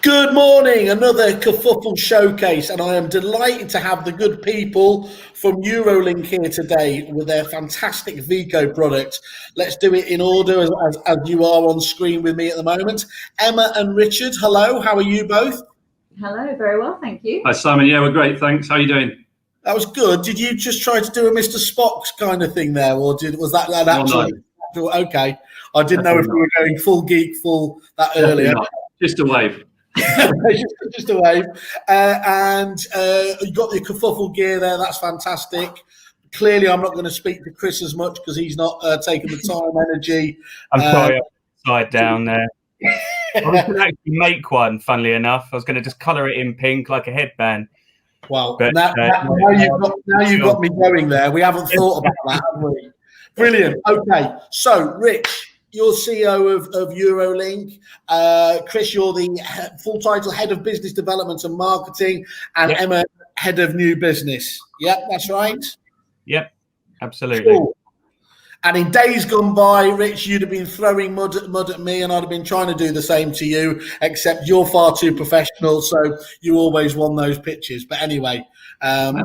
Good morning, another Kerfuffle showcase, and I am delighted to have the good people from Eurolink here today with their fantastic Vico product. Let's do it in order as you are on screen with me at the moment. Emma and Richard, hello, how are you both? Hello, very well, thank you. Hi Simon, yeah, we're great, thanks. How are you doing? That was good. Did you just try to do a Mr. Spock's kind of thing there, or was that actually? No. Okay, I didn't know if we were going full geek, full that earlier. Just a wave. just a wave. And you got the Kerfuffle gear there. That's fantastic. Clearly, I'm not going to speak to Chris as much because he's not taking the time, energy. I'm sorry, upside down there. I was going to actually make one, funnily enough. I was going to just colour it in pink like a headband. Well, but, now you've got me going there. We haven't thought about that, have we? Brilliant. Okay, so Rich, you're CEO of Eurolink. Chris, you're the full title Head of Business Development and Marketing, and yep. Emma, Head of New Business. Yep, that's right. Yep, absolutely. Cool. And in days gone by, Rich, you'd have been throwing mud at me, and I'd have been trying to do the same to you, except you're far too professional, so you always won those pitches. But anyway, I'm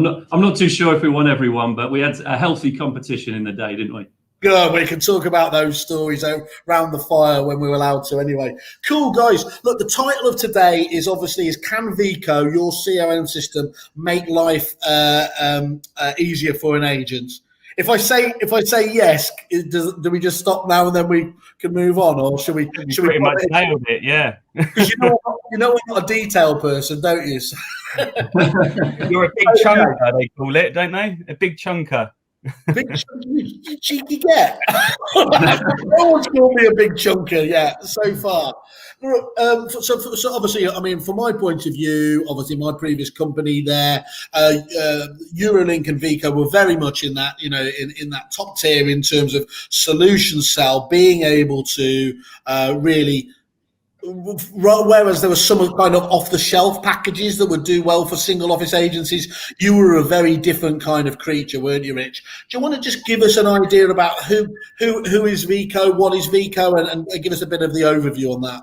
not too sure if we won everyone, but we had a healthy competition in the day, didn't we? Good. We can talk about those stories around the fire when we're allowed to. Anyway, cool guys. Look, the title of today is Can Vico, your CRM system, make life easier for an agent? If I say yes, do we just stop now and then we can move on, or should we? Pretty much nailed it, yeah. Because you know I'm not a detail person, don't you? You're a big chunker, they call it, don't they? A big chunker. Big chunker, cheeky get. No one's called me a big chunker yet so far. So obviously, I mean, from my point of view, obviously my previous company there, Eurolink and Vico were very much in that, in that top tier in terms of solution sell, being able to really. Whereas there were some kind of off-the-shelf packages that would do well for single office agencies, you were a very different kind of creature, weren't you, Rich? Do you want to just give us an idea about who is Vico, what is Vico, and give us a bit of the overview on that?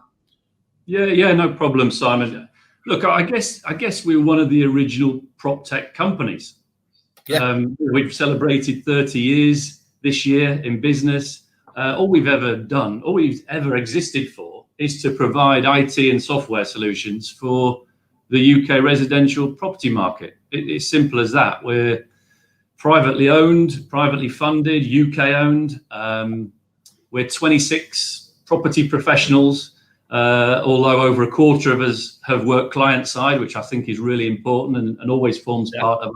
Yeah, no problem, Simon. Look, I guess we were one of the original prop tech companies. Yeah. We've celebrated 30 years this year in business. All we've ever existed for is to provide IT and software solutions for the UK residential property market. It's simple as that. We're privately owned, privately funded, UK owned. We're 26 property professionals, although over a quarter of us have worked client side, which I think is really important and always forms part of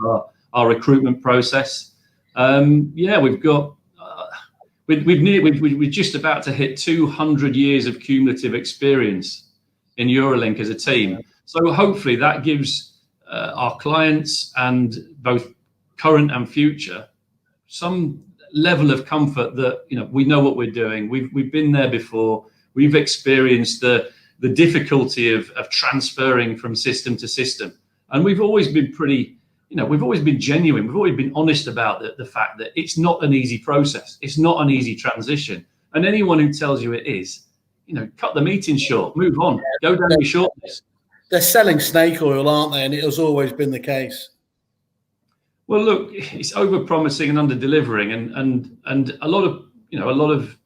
our recruitment process. We've got We're just about to hit 200 years of cumulative experience in Eurolink as a team. So hopefully that gives our clients, and both current and future, some level of comfort that we know what we're doing. We've been there before. We've experienced the difficulty of transferring from system to system, and we've always been we've always been genuine. We've always been honest about the fact that it's not an easy process. It's not an easy transition. And anyone who tells you it is, cut the meeting short, move on, go down your shortlist. They're selling snake oil, aren't they? And it has always been the case. Well, look, it's over-promising and under-delivering, and a lot of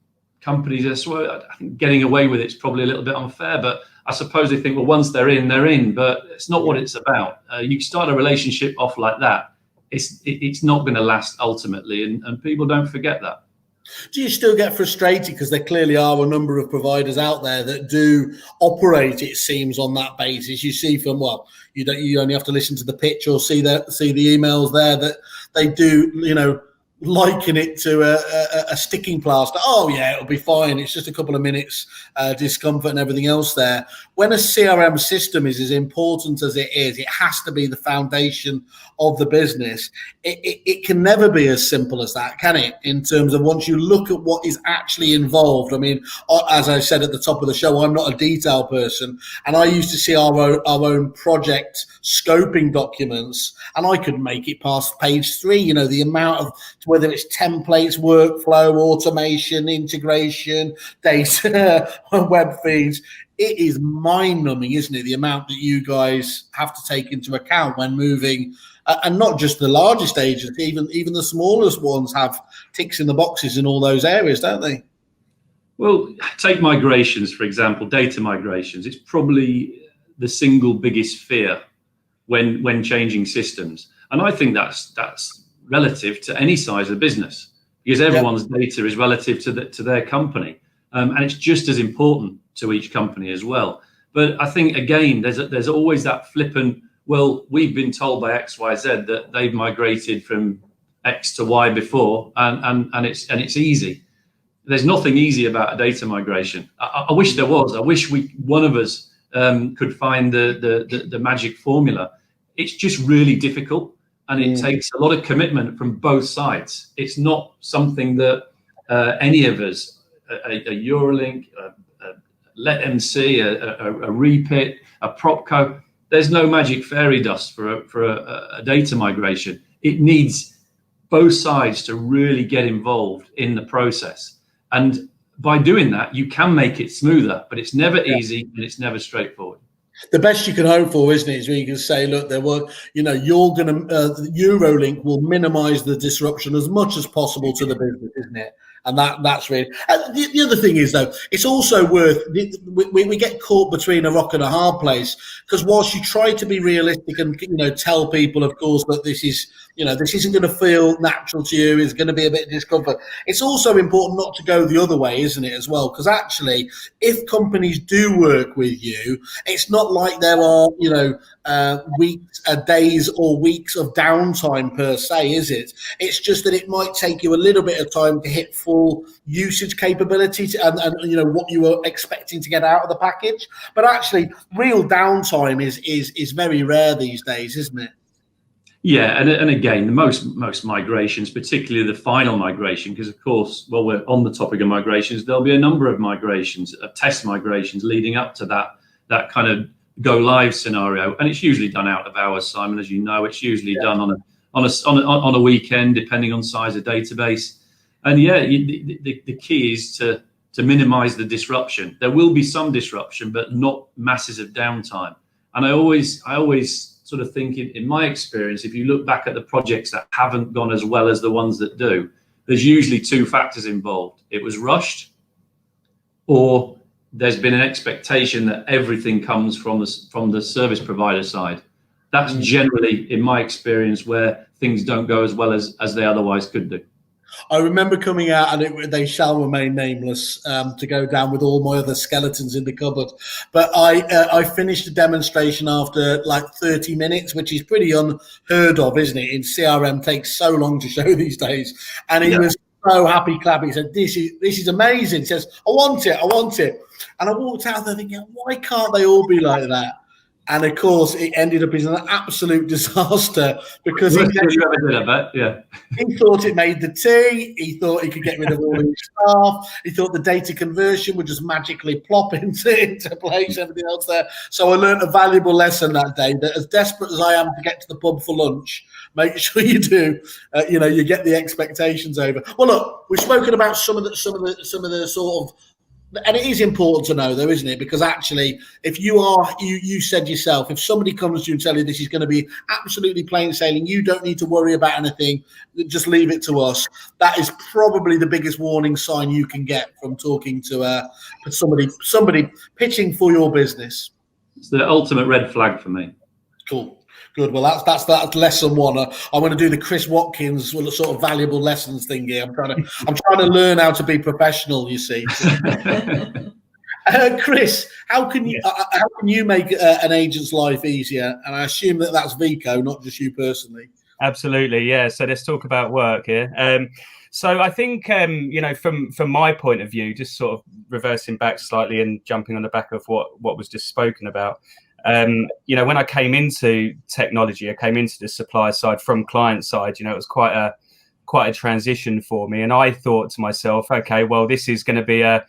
companies, I think getting away with it's probably a little bit unfair, but I suppose they think, well, once they're in, but it's not what it's about. You start a relationship off like that, it's not going to last ultimately, and people don't forget that. Do you still get frustrated because there clearly are a number of providers out there that do operate, it seems, on that basis? You see from, you only have to listen to the pitch or see the emails there that they do, liken it to a sticking plaster. Oh yeah, it'll be fine. It's just a couple of minutes discomfort and everything else there. When a CRM system is as important as it is, it has to be the foundation of the business. It can never be as simple as that, can it? In terms of once you look at what is actually involved. I mean, as I said at the top of the show, I'm not a detail person, and I used to see our own project scoping documents, and I couldn't make it past page 3. The amount of, whether it's templates, workflow, automation, integration, data, web feeds. it is mind-numbing, isn't it? The amount that you guys have to take into account when moving, and not just the largest agencies, even the smallest ones have ticks in the boxes in all those areas, don't they? Well, take migrations, for example, data migrations. It's probably the single biggest fear when changing systems. And I think that's relative to any size of business, because everyone's data is relative to their company. And it's just as important to each company as well. But I think, again, there's always that flippant, well, we've been told by X, Y, Z that they've migrated from X to Y before, and it's easy. There's nothing easy about a data migration. I wish there was. I wish one of us could find the magic formula. It's just really difficult, and it takes a lot of commitment from both sides. It's not something that any of us, a Eurolink, a Let MC, a Repit, a Propco, there's no magic fairy dust for a data migration. It needs both sides to really get involved in the process. And by doing that, you can make it smoother, but it's never easy and it's never straightforward. The best you can hope for, isn't it, is when you can say, look, you're going to, Eurolink will minimize the disruption as much as possible to the business, isn't it? And that's really, the other thing is, though, it's also worth, we get caught between a rock and a hard place, because whilst you try to be realistic and, tell people, of course, that this isn't going to feel natural to you, it's going to be a bit of discomfort. It's also important not to go the other way, isn't it, as well? Because actually, if companies do work with you, it's not like there are, weeks, days or weeks of downtime per se, is it? It's just that it might take you a little bit of time to hit full usage capability and what you were expecting to get out of the package. But actually, real downtime is very rare these days, isn't it? Yeah, and again, the most migrations, particularly the final migration, because of course, while we're on the topic of migrations, there'll be a number of migrations, test migrations leading up to that kind of go live scenario, and it's usually done out of hours, Simon, as you know. It's usually done on a weekend, depending on size of database. And the key is to minimize the disruption. There will be some disruption, but not masses of downtime. And I always sort of think, in my experience, if you look back at the projects that haven't gone as well as the ones that do, there's usually two factors involved. It was rushed, or there's been an expectation that everything comes from the service provider side. That's generally, in my experience, where things don't go as well as they otherwise could do. I remember coming out, and they shall remain nameless, to go down with all my other skeletons in the cupboard. But I finished the demonstration after like 30 minutes, which is pretty unheard of, isn't it? In CRM, takes so long to show these days. And he was so happy, clapping. He said, "This is amazing." He says, I want it." And I walked out there thinking, why can't they all be like that? And of course, it ended up as an absolute disaster, because he thought it made the tea. He thought he could get rid of all his staff. He thought the data conversion would just magically plop into place, everything else there. So I learned a valuable lesson that day, that as desperate as I am to get to the pub for lunch, make sure you do, you get the expectations over. Well, look, we've spoken about some of the sort of. And it is important to know, though, isn't it? Because actually, if you said yourself, if somebody comes to you and tell you this is going to be absolutely plain sailing, you don't need to worry about anything, just leave it to us. That is probably the biggest warning sign you can get from talking to somebody pitching for your business. It's the ultimate red flag for me. Cool. Good. Well, that's lesson one. I want to do the Chris Watkins sort of valuable lessons thing here. I'm trying to learn how to be professional. You see, Chris, how can you make an agent's life easier? And I assume that's Vico, not just you personally. Absolutely, yeah. So let's talk about work here. So I think from my point of view, just sort of reversing back slightly and jumping on the back of what was just spoken about. When I came into technology, I came into the supplier side from client side. It was quite a transition for me, and I thought to myself, okay, well, this is going to be a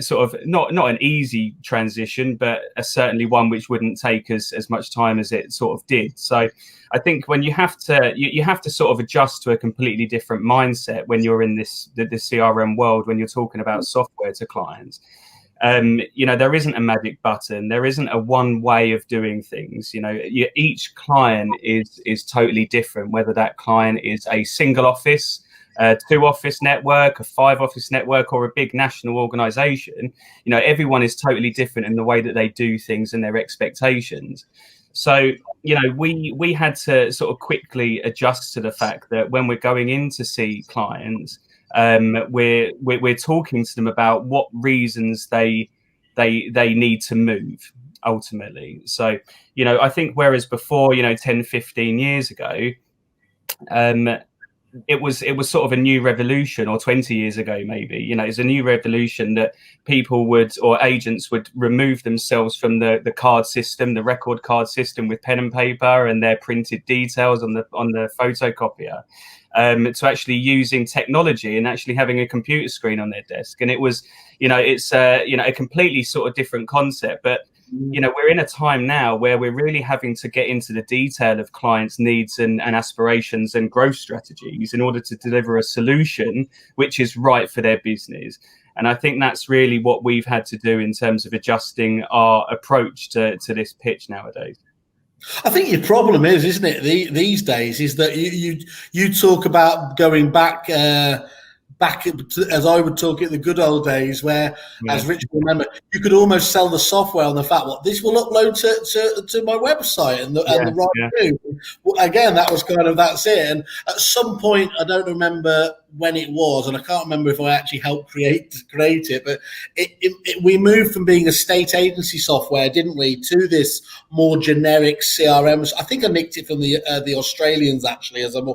sort of not an easy transition, but certainly one which wouldn't take as much time as it sort of did. So I think when you have to sort of adjust to a completely different mindset when you're in the CRM world, when you're talking about software to clients. There isn't a magic button. There isn't a one way of doing things. Each client is totally different, whether that client is a single office, a 2-office network, a 5-office network, or a big national organization. Everyone is totally different in the way that they do things and their expectations. So, we had to sort of quickly adjust to the fact that when we're going in to see clients, we're talking to them about what reasons they need to move ultimately. So, I think whereas before, 10, 15 years ago, it was sort of a new revolution, or 20 years ago, maybe, it's a new revolution that people or agents would remove themselves from the card system, the record card system with pen and paper and their printed details on the photocopier, to actually using technology and actually having a computer screen on their desk. And it was, it's a completely sort of different concept, but we're in a time now where we're really having to get into the detail of clients' needs and aspirations and growth strategies in order to deliver a solution which is right for their business. And I think that's really what we've had to do in terms of adjusting our approach to this pitch nowadays. I think your problem is, isn't it, these days, is that you talk about going back as I would talk in the good old days, where, as Rich will remember, you could almost sell the software on the fact, this will upload to my website and the right move. Well, again, that was that's it. And at some point, I don't remember when it was, and I can't remember if I actually helped create it, but we moved from being a state agency software, didn't we, to this more generic CRM. I think I nicked it from the Australians, actually, as I'm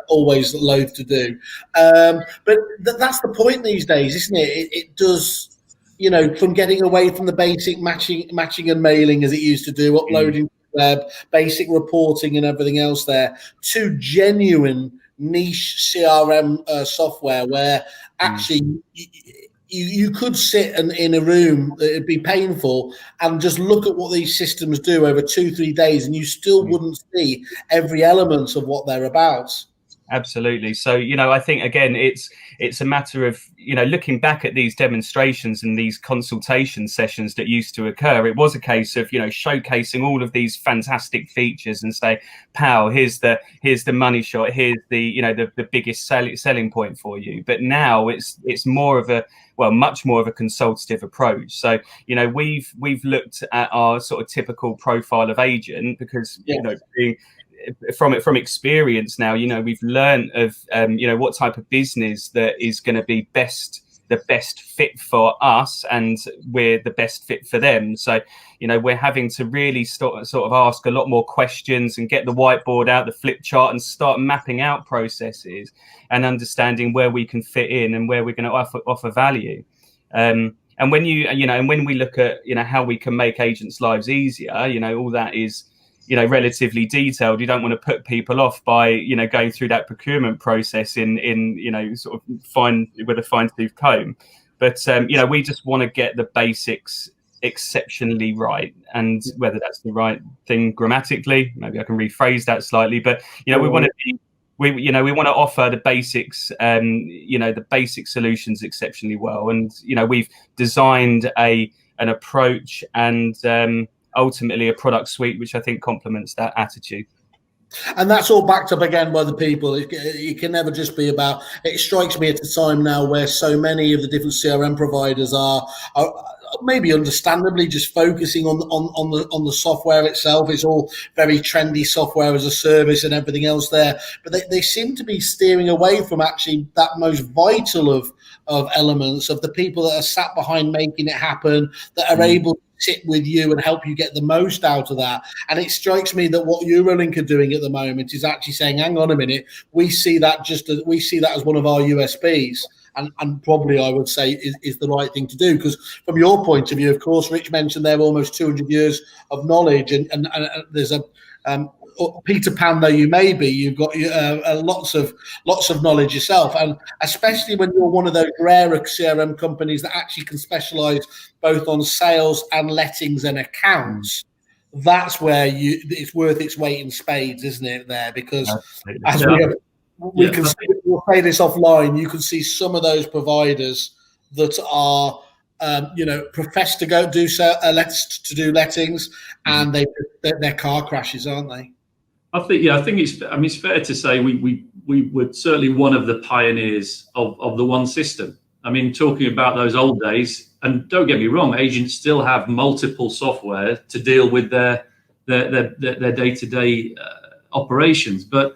always loath to do. But that's the point these days, isn't it? It does, from getting away from the basic matching and mailing as it used to do, uploading to the web, basic reporting and everything else there, to genuine niche CRM software where actually you could sit in a room, it'd be painful, and just look at what these systems do over 2-3 days, and you still wouldn't see every element of what they're about. Absolutely. So, I think, again, it's a matter of, looking back at these demonstrations and these consultation sessions that used to occur. It was a case of, showcasing all of these fantastic features and say, pal, here's the money shot. Here's the biggest selling point for you. But now it's more of much more of a consultative approach. So, we've looked at our sort of typical profile of agent because, being from experience now, we've learned of what type of business that is going to be the best fit for us, and we're the best fit for them. So we're having to really sort of ask a lot more questions and get the whiteboard out, the flip chart, and start mapping out processes and understanding where we can fit in and where we're going to offer value. And when when we look at how we can make agents' lives easier, all that is relatively detailed. You don't want to put people off by going through that procurement process in sort of with a fine-tooth comb. But we just want to get the basics exceptionally right, and whether that's the right thing grammatically, maybe I can rephrase that slightly. But we want to we want to offer the basics, the basic solutions exceptionally well, and we've designed an approach and ultimately a product suite which I think complements that attitude. And that's all backed up again by the people. It can never just be about. It strikes me at a time now where so many of the different CRM providers are maybe understandably just focusing on the software itself. It's all very trendy software as a service and everything else there, but they seem to be steering away from actually that most vital of elements of the people that are sat behind making it happen, that are able to sit with you and help you get the most out of that. And it strikes me that what Eurolink are doing at the moment is actually saying, hang on a minute, we see that as one of our USPs. And probably I would say is the right thing to do, because from your point of view, of course, Rich mentioned they're almost 200 years of knowledge, and there's a Peter Pan though you may be, you've got lots of knowledge yourself, and especially when you're one of those rarer CRM companies that actually can specialize both on sales and lettings and accounts. That's where it's worth its weight in spades, isn't it? There, because as we can see, we'll say this offline, you can see some of those providers that are profess to go do lettings, and they're car crashes, aren't they? I think it's fair to say we were certainly one of the pioneers of the one system. I mean, talking about those old days, and don't get me wrong, agents still have multiple software to deal with their day-to-day operations. But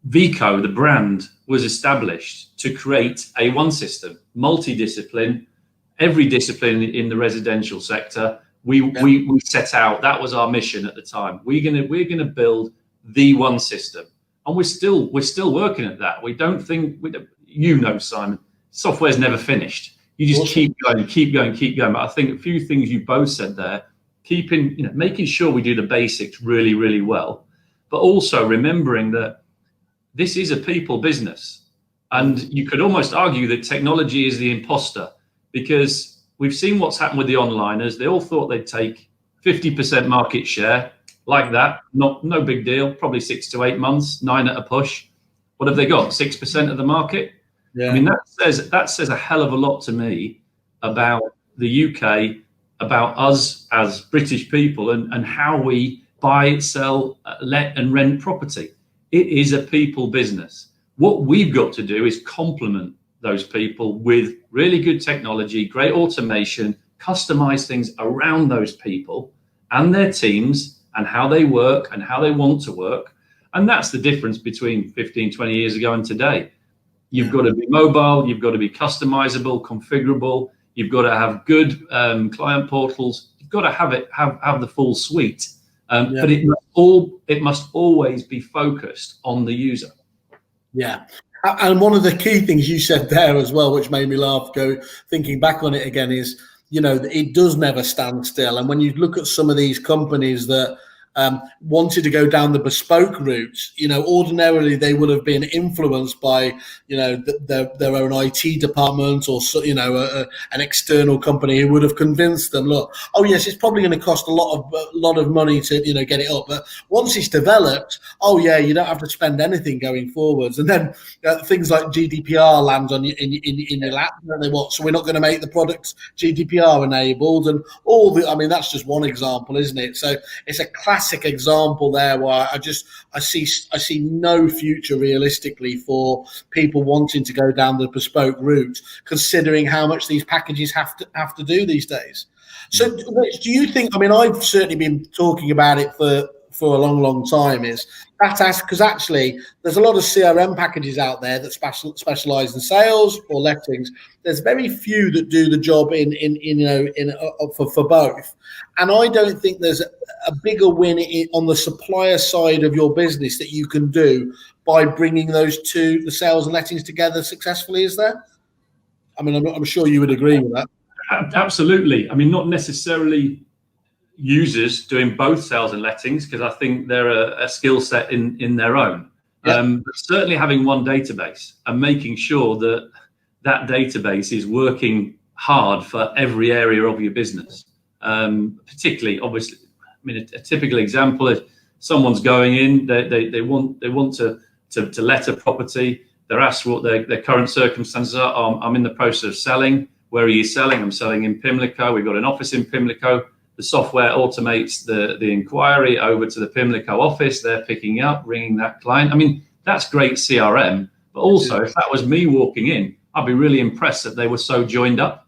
Vico, the brand, was established to create a one system, multidiscipline, every discipline in the residential sector. We set out, that was our mission at the time. We're gonna build the one system, and we're still working at that. Simon, software's never finished. You just keep going. But I think a few things you both said there, making sure we do the basics really, really well, but also remembering that this is a people business. And you could almost argue that technology is the imposter, because we've seen what's happened with the onliners. They all thought they'd take 50% market share like that. No big deal, probably 6 to 8 months, 9 at a push. What have they got? 6% of the market? Yeah. I mean, that says a hell of a lot to me about the UK, about us as British people, and how we buy, sell, let and rent property. It is a people business. What we've got to do is complement those people with really good technology, great automation, customize things around those people and their teams and how they work and how they want to work. And that's the difference between 15, 20 years ago and today. You've got to be mobile, you've got to be customizable, configurable, you've got to have good client portals, you've got to have the full suite. But it must always be focused on the user. Yeah. And one of the key things you said there as well, which made me laugh, thinking back on it again, is, it does never stand still. And when you look at some of these companies that wanted to go down the bespoke route, ordinarily they would have been influenced by, their own IT department or, an external company who would have convinced them, look, oh yes, it's probably going to cost a lot of money to, get it up. But once it's developed, oh yeah, you don't have to spend anything going forwards. And then things like GDPR lands on in your lap, don't they? So we're not going to make the products GDPR enabled, and that's just one example, isn't it? So it's a classic example there where I see no future realistically for people wanting to go down the bespoke route, considering how much these packages have to do these days. So do you think, I've certainly been talking about it for a long time, is that because actually there's a lot of CRM packages out there that specialize in sales or lettings. There's very few that do the job for both. And I don't think there's a bigger win on the supplier side of your business that you can do by bringing those two, the sales and lettings, together successfully, is there? I'm sure you would agree with that. Absolutely. Not necessarily users doing both sales and lettings, because I think they're a skill set in their own. But certainly having one database and making sure that database is working hard for every area of your business. Particularly, obviously, a typical example is someone's going in, they want to let a property. They're asked what their current circumstances are. I'm in the process of selling. Where are you selling? I'm selling in Pimlico. We've got an office in Pimlico. The software automates the inquiry over to the Pimlico office. They're picking up, ringing that client. That's great CRM. But also, if that was me walking in, I'd be really impressed that they were so joined up.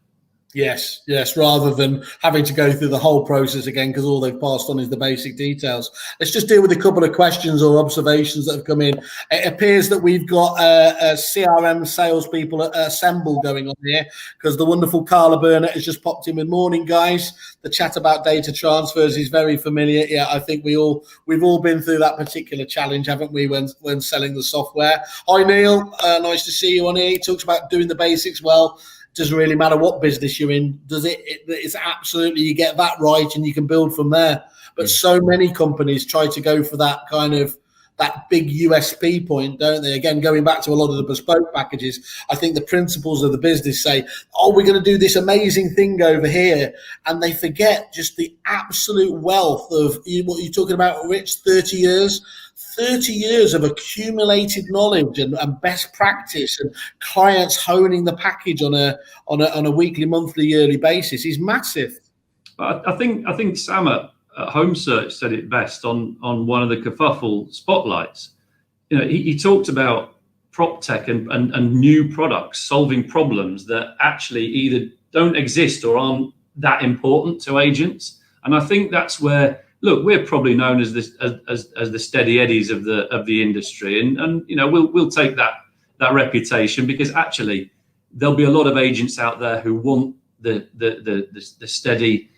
Yes, rather than having to go through the whole process again, because all they've passed on is the basic details. Let's just deal with a couple of questions or observations that have come in. It appears that we've got a CRM salespeople assemble going on here, because the wonderful Carla Burnett has just popped in with morning, guys. The chat about data transfers is very familiar. Yeah, I think we've all been through that particular challenge, haven't we, when selling the software. Hi, Neil. Nice to see you on here. He talks about doing the basics well. Doesn't really matter what business you're in, does it? It's absolutely, you get that right and you can build from there. But so many companies try to go for that kind of that big USP point, don't they? Again, going back to a lot of the bespoke packages, I think the principles of the business say, oh, we're going to do this amazing thing over here. And they forget just the absolute wealth of what you're talking about, Rich, 30 years. 30 years of accumulated knowledge and best practice, and clients honing the package on a weekly, monthly, yearly basis is massive. I think Sam at Home Search said it best on one of the Kerfuffle spotlights. He talked about prop tech and new products solving problems that actually either don't exist or aren't that important to agents. And I think that's where, look, we're probably known as the steady eddies of the industry, and we'll take that reputation, because actually there'll be a lot of agents out there who want the steady,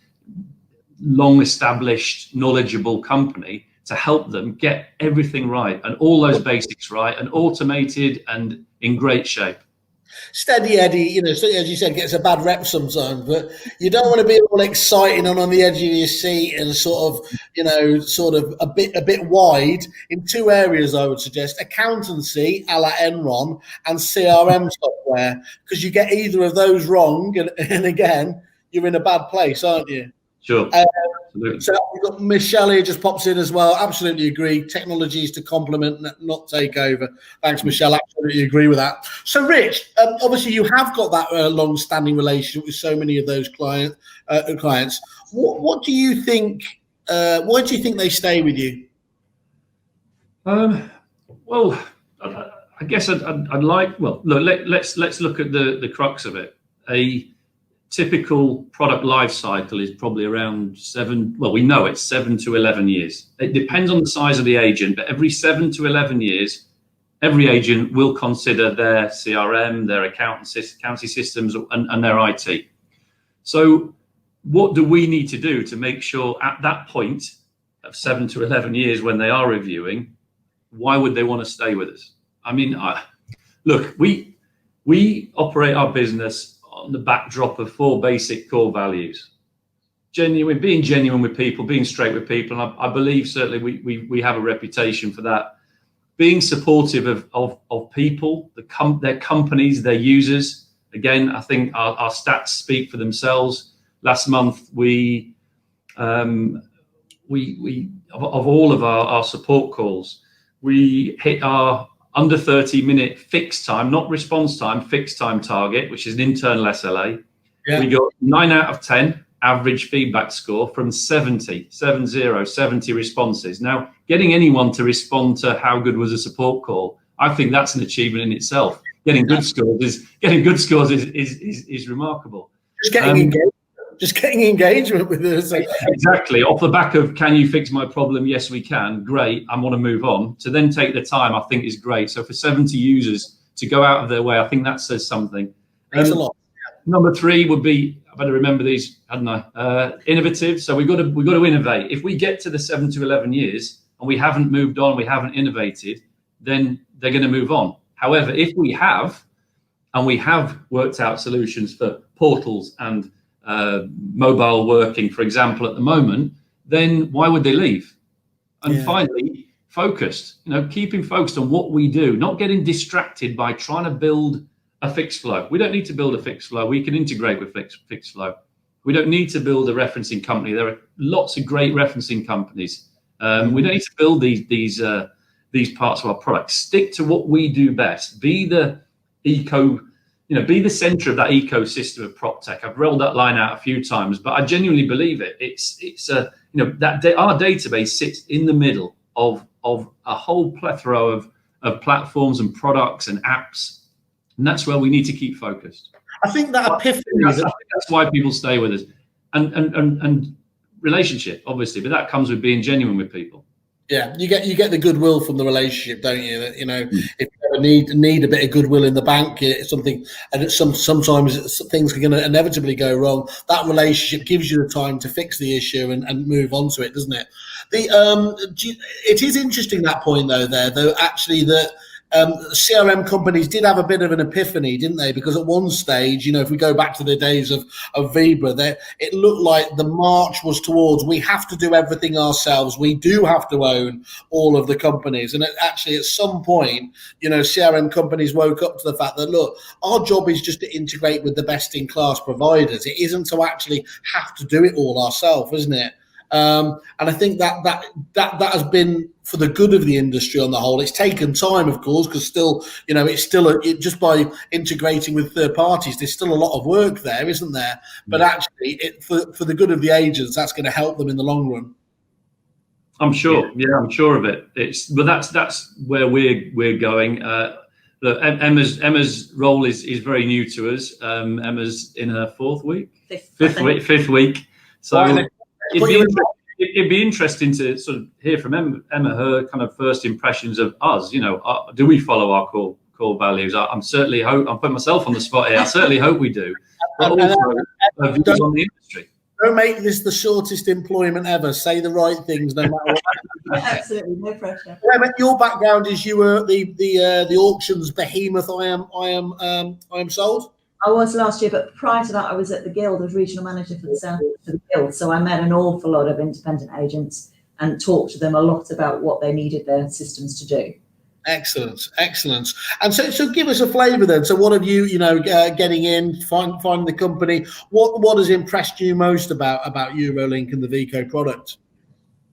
long established, knowledgeable company to help them get everything right and all those basics right and automated and in great shape. Steady Eddie, so as you said, gets a bad rep sometimes, but you don't want to be all exciting and on the edge of your seat and sort of a bit wide in two areas. I would suggest accountancy, a la Enron, and CRM software, because you get either of those wrong, and again, you're in a bad place, aren't you? Sure. So we've got Michelle here just pops in as well. Absolutely agree. Technology is to complement, not take over. Thanks, Michelle. Absolutely agree with that. So, Rich, obviously you have got that long-standing relationship with so many of those clients. What do you think? Why do you think they stay with you? Well, I guess I'd like. Well, look, let's look at the crux of it. A typical product life cycle is probably around 7. Well, we know it's 7 to 11 years. It depends on the size of the agent, but every 7 to 11 years, every agent will consider their CRM, their accountancy systems, and their IT. So what do we need to do to make sure at that point of 7 to 11 years, when they are reviewing, why would they want to stay with us? I mean, look, we operate our business on the backdrop of 4 basic core values: being genuine with people, being straight with people. And I believe certainly we have a reputation for that. Being supportive of people, their companies, their users. Again, I think our stats speak for themselves. Last month, we of all of our support calls, we hit our under 30-minute fixed time, not response time, fixed time target, which is an internal SLA. Yeah. We got 9 out of 10 average feedback score from 70 responses. Now, getting anyone to respond to how good was a support call, I think that's an achievement in itself. Getting good scores is remarkable. Just getting engagement with us. Exactly. Off the back of, can you fix my problem? Yes, we can. Great. I want to move on. To then take the time, I think is great. So for 70 users to go out of their way, I think that says something. Thanks a lot. Number 3 would be, I better remember these, hadn't I? Innovative. So we've got to innovate. If we get to the 7 to 11 years and we haven't moved on, we haven't innovated, then they're going to move on. However, if we have, and we have worked out solutions for portals and mobile working, for example, at the moment, then why would they leave? And finally, focused, keeping focused on what we do, not getting distracted by trying to build a fixed flow. We don't need to build a fixed flow. We can integrate with fixed flow. We don't need to build a referencing company. There are lots of great referencing companies. We don't need to build these parts of our product. Stick to what we do best. Be the be the center of that ecosystem of prop tech. I've rolled that line out a few times, but I genuinely believe it. It's our database sits in the middle of a whole plethora of platforms and products and apps, and that's where we need to keep focused. I think that epiphany. That's why people stay with us, and relationship, obviously, but that comes with being genuine with people. Yeah, you get the goodwill from the relationship, don't you? That, if you ever need a bit of goodwill in the bank, it's something, and sometimes things are going to inevitably go wrong. That relationship gives you the time to fix the issue and move on to it, doesn't it? It is interesting, that point though, actually, that CRM companies did have a bit of an epiphany, didn't they? Because at one stage, if we go back to the days of Vibra, it looked like the march was towards, we have to do everything ourselves. We do have to own all of the companies. And actually, at some point, CRM companies woke up to the fact that, look, our job is just to integrate with the best-in-class providers. It isn't to actually have to do it all ourselves, isn't it? And I think that has been for the good of the industry on the whole. It's taken time, of course, because still, just by integrating with third parties, there's still a lot of work there, isn't there? But actually, for the good of the agents, that's going to help them in the long run. I'm sure. Yeah, I'm sure of it. But that's where we're going. Look, Emma's role is very new to us. Emma's in her fifth week. So it'd be interesting to sort of hear from Emma her kind of first impressions of us. Do we follow our core values? I'm putting myself on the spot here. I certainly hope we do. But also her views on the industry. Don't make this the shortest employment ever. Say the right things, no matter what. Absolutely, no pressure. Your background is you were the auctions behemoth. I am sold. I was last year, but prior to that, I was at the Guild as regional manager for the Guild. So I met an awful lot of independent agents and talked to them a lot about what they needed their systems to do. Excellent. And so give us a flavour then. So what have you, getting in, finding the company, what has impressed you most about Eurolink and the Vico product?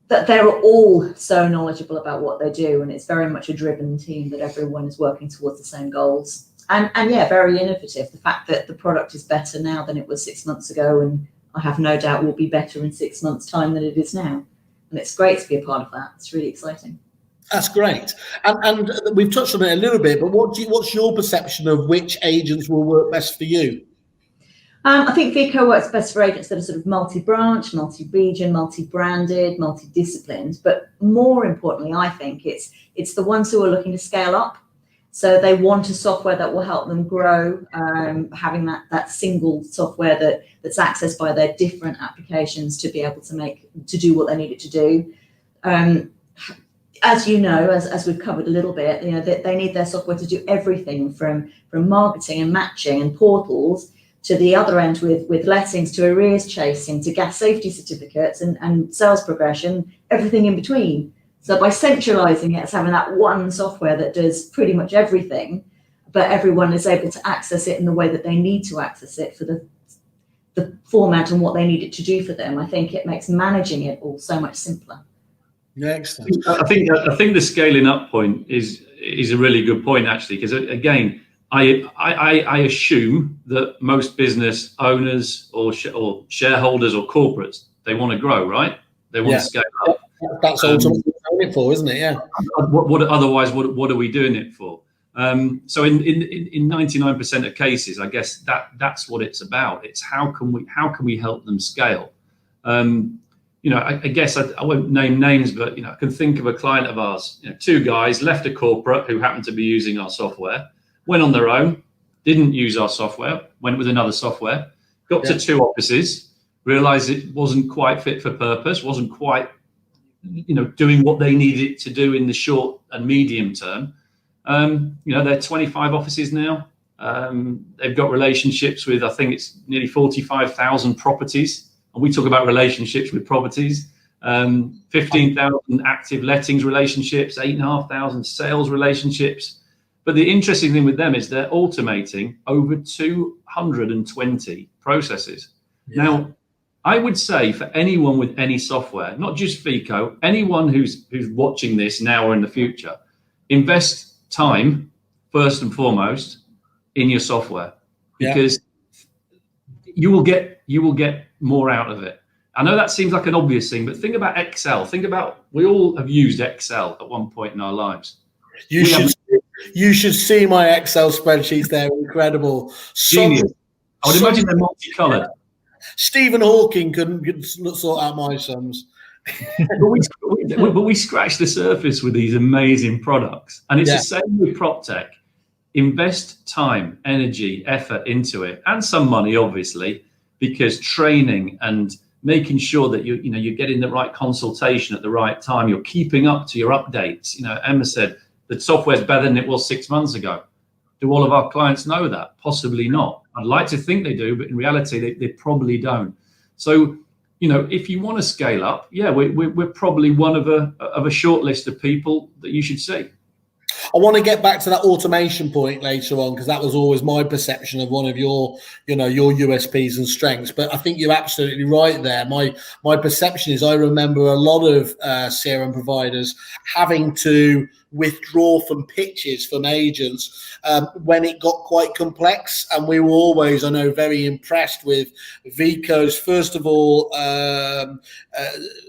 That they're all so knowledgeable about what they do, and it's very much a driven team that everyone is working towards the same goals. And yeah, very innovative. The fact that the product is better now than it was 6 months ago, and I have no doubt will be better in 6 months' time than it is now. And it's great to be a part of that. It's really exciting. That's great. And we've touched on it a little bit, but what's your perception of which agents will work best for you? I think Vico works best for agents that are sort of multi-branch, multi-region, multi-branded, multi-disciplined. But more importantly, I think it's the ones who are looking to scale up. So they want a software that will help them grow, having that single software that's accessed by their different applications to be able to do what they need it to do. As you know, as we've covered a little bit, they need their software to do everything from marketing and matching and portals to the other end with lettings to arrears chasing to gas safety certificates and sales progression, everything in between. So by centralizing it as having that one software that does pretty much everything, but everyone is able to access it in the way that they need to access it for the format and what they need it to do for them, I think it makes managing it all so much simpler. Yeah, excellent. I think the scaling up point is a really good point, actually, because again, I assume that most business owners or shareholders or corporates, they want to grow, right? They want to scale up. That's ultimately what we're doing it for, isn't it? Yeah. What are we doing it for? So in 99% of cases, I guess that's what it's about. It's how can we help them scale? I guess I won't name names, but I can think of a client of ours. Two guys left a corporate who happened to be using our software, went on their own, didn't use our software, went with another software, got to 2 offices, realized it wasn't quite fit for purpose, wasn't quite doing what they needed it to do in the short and medium term. They're 25 offices now. They've got relationships with, I think it's nearly 45,000 properties. And we talk about relationships with properties, 15,000 active lettings relationships, 8,500 sales relationships. But the interesting thing with them is they're automating over 220 processes. Yeah. Now, I would say for anyone with any software, not just Vico, anyone who's watching this now or in the future, invest time first and foremost in your software, because you will get more out of it. I know that seems like an obvious thing, but think about Excel. We all have used Excel at one point in our lives. You should see my Excel spreadsheets. They're incredible. Genius. I would imagine they're multicolored. Stephen Hawking couldn't sort out my sums. but we scratched the surface with these amazing products. And it's the same with PropTech. Invest time, energy, effort into it, and some money, obviously, because training and making sure that you're getting the right consultation at the right time, you're keeping up to your updates. Emma said the software's better than it was 6 months ago. Do all of our clients know that? Possibly not. I'd like to think they do, but in reality, they probably don't. So, if you want to scale up, yeah, we're probably one of a short list of people that you should see. I want to get back to that automation point later on, because that was always my perception of one of your USPs and strengths. But I think you're absolutely right there. My perception is I remember a lot of CRM providers having to withdraw from pitches from agents when it got quite complex, and we were always, I know, very impressed with Vico's, first of all,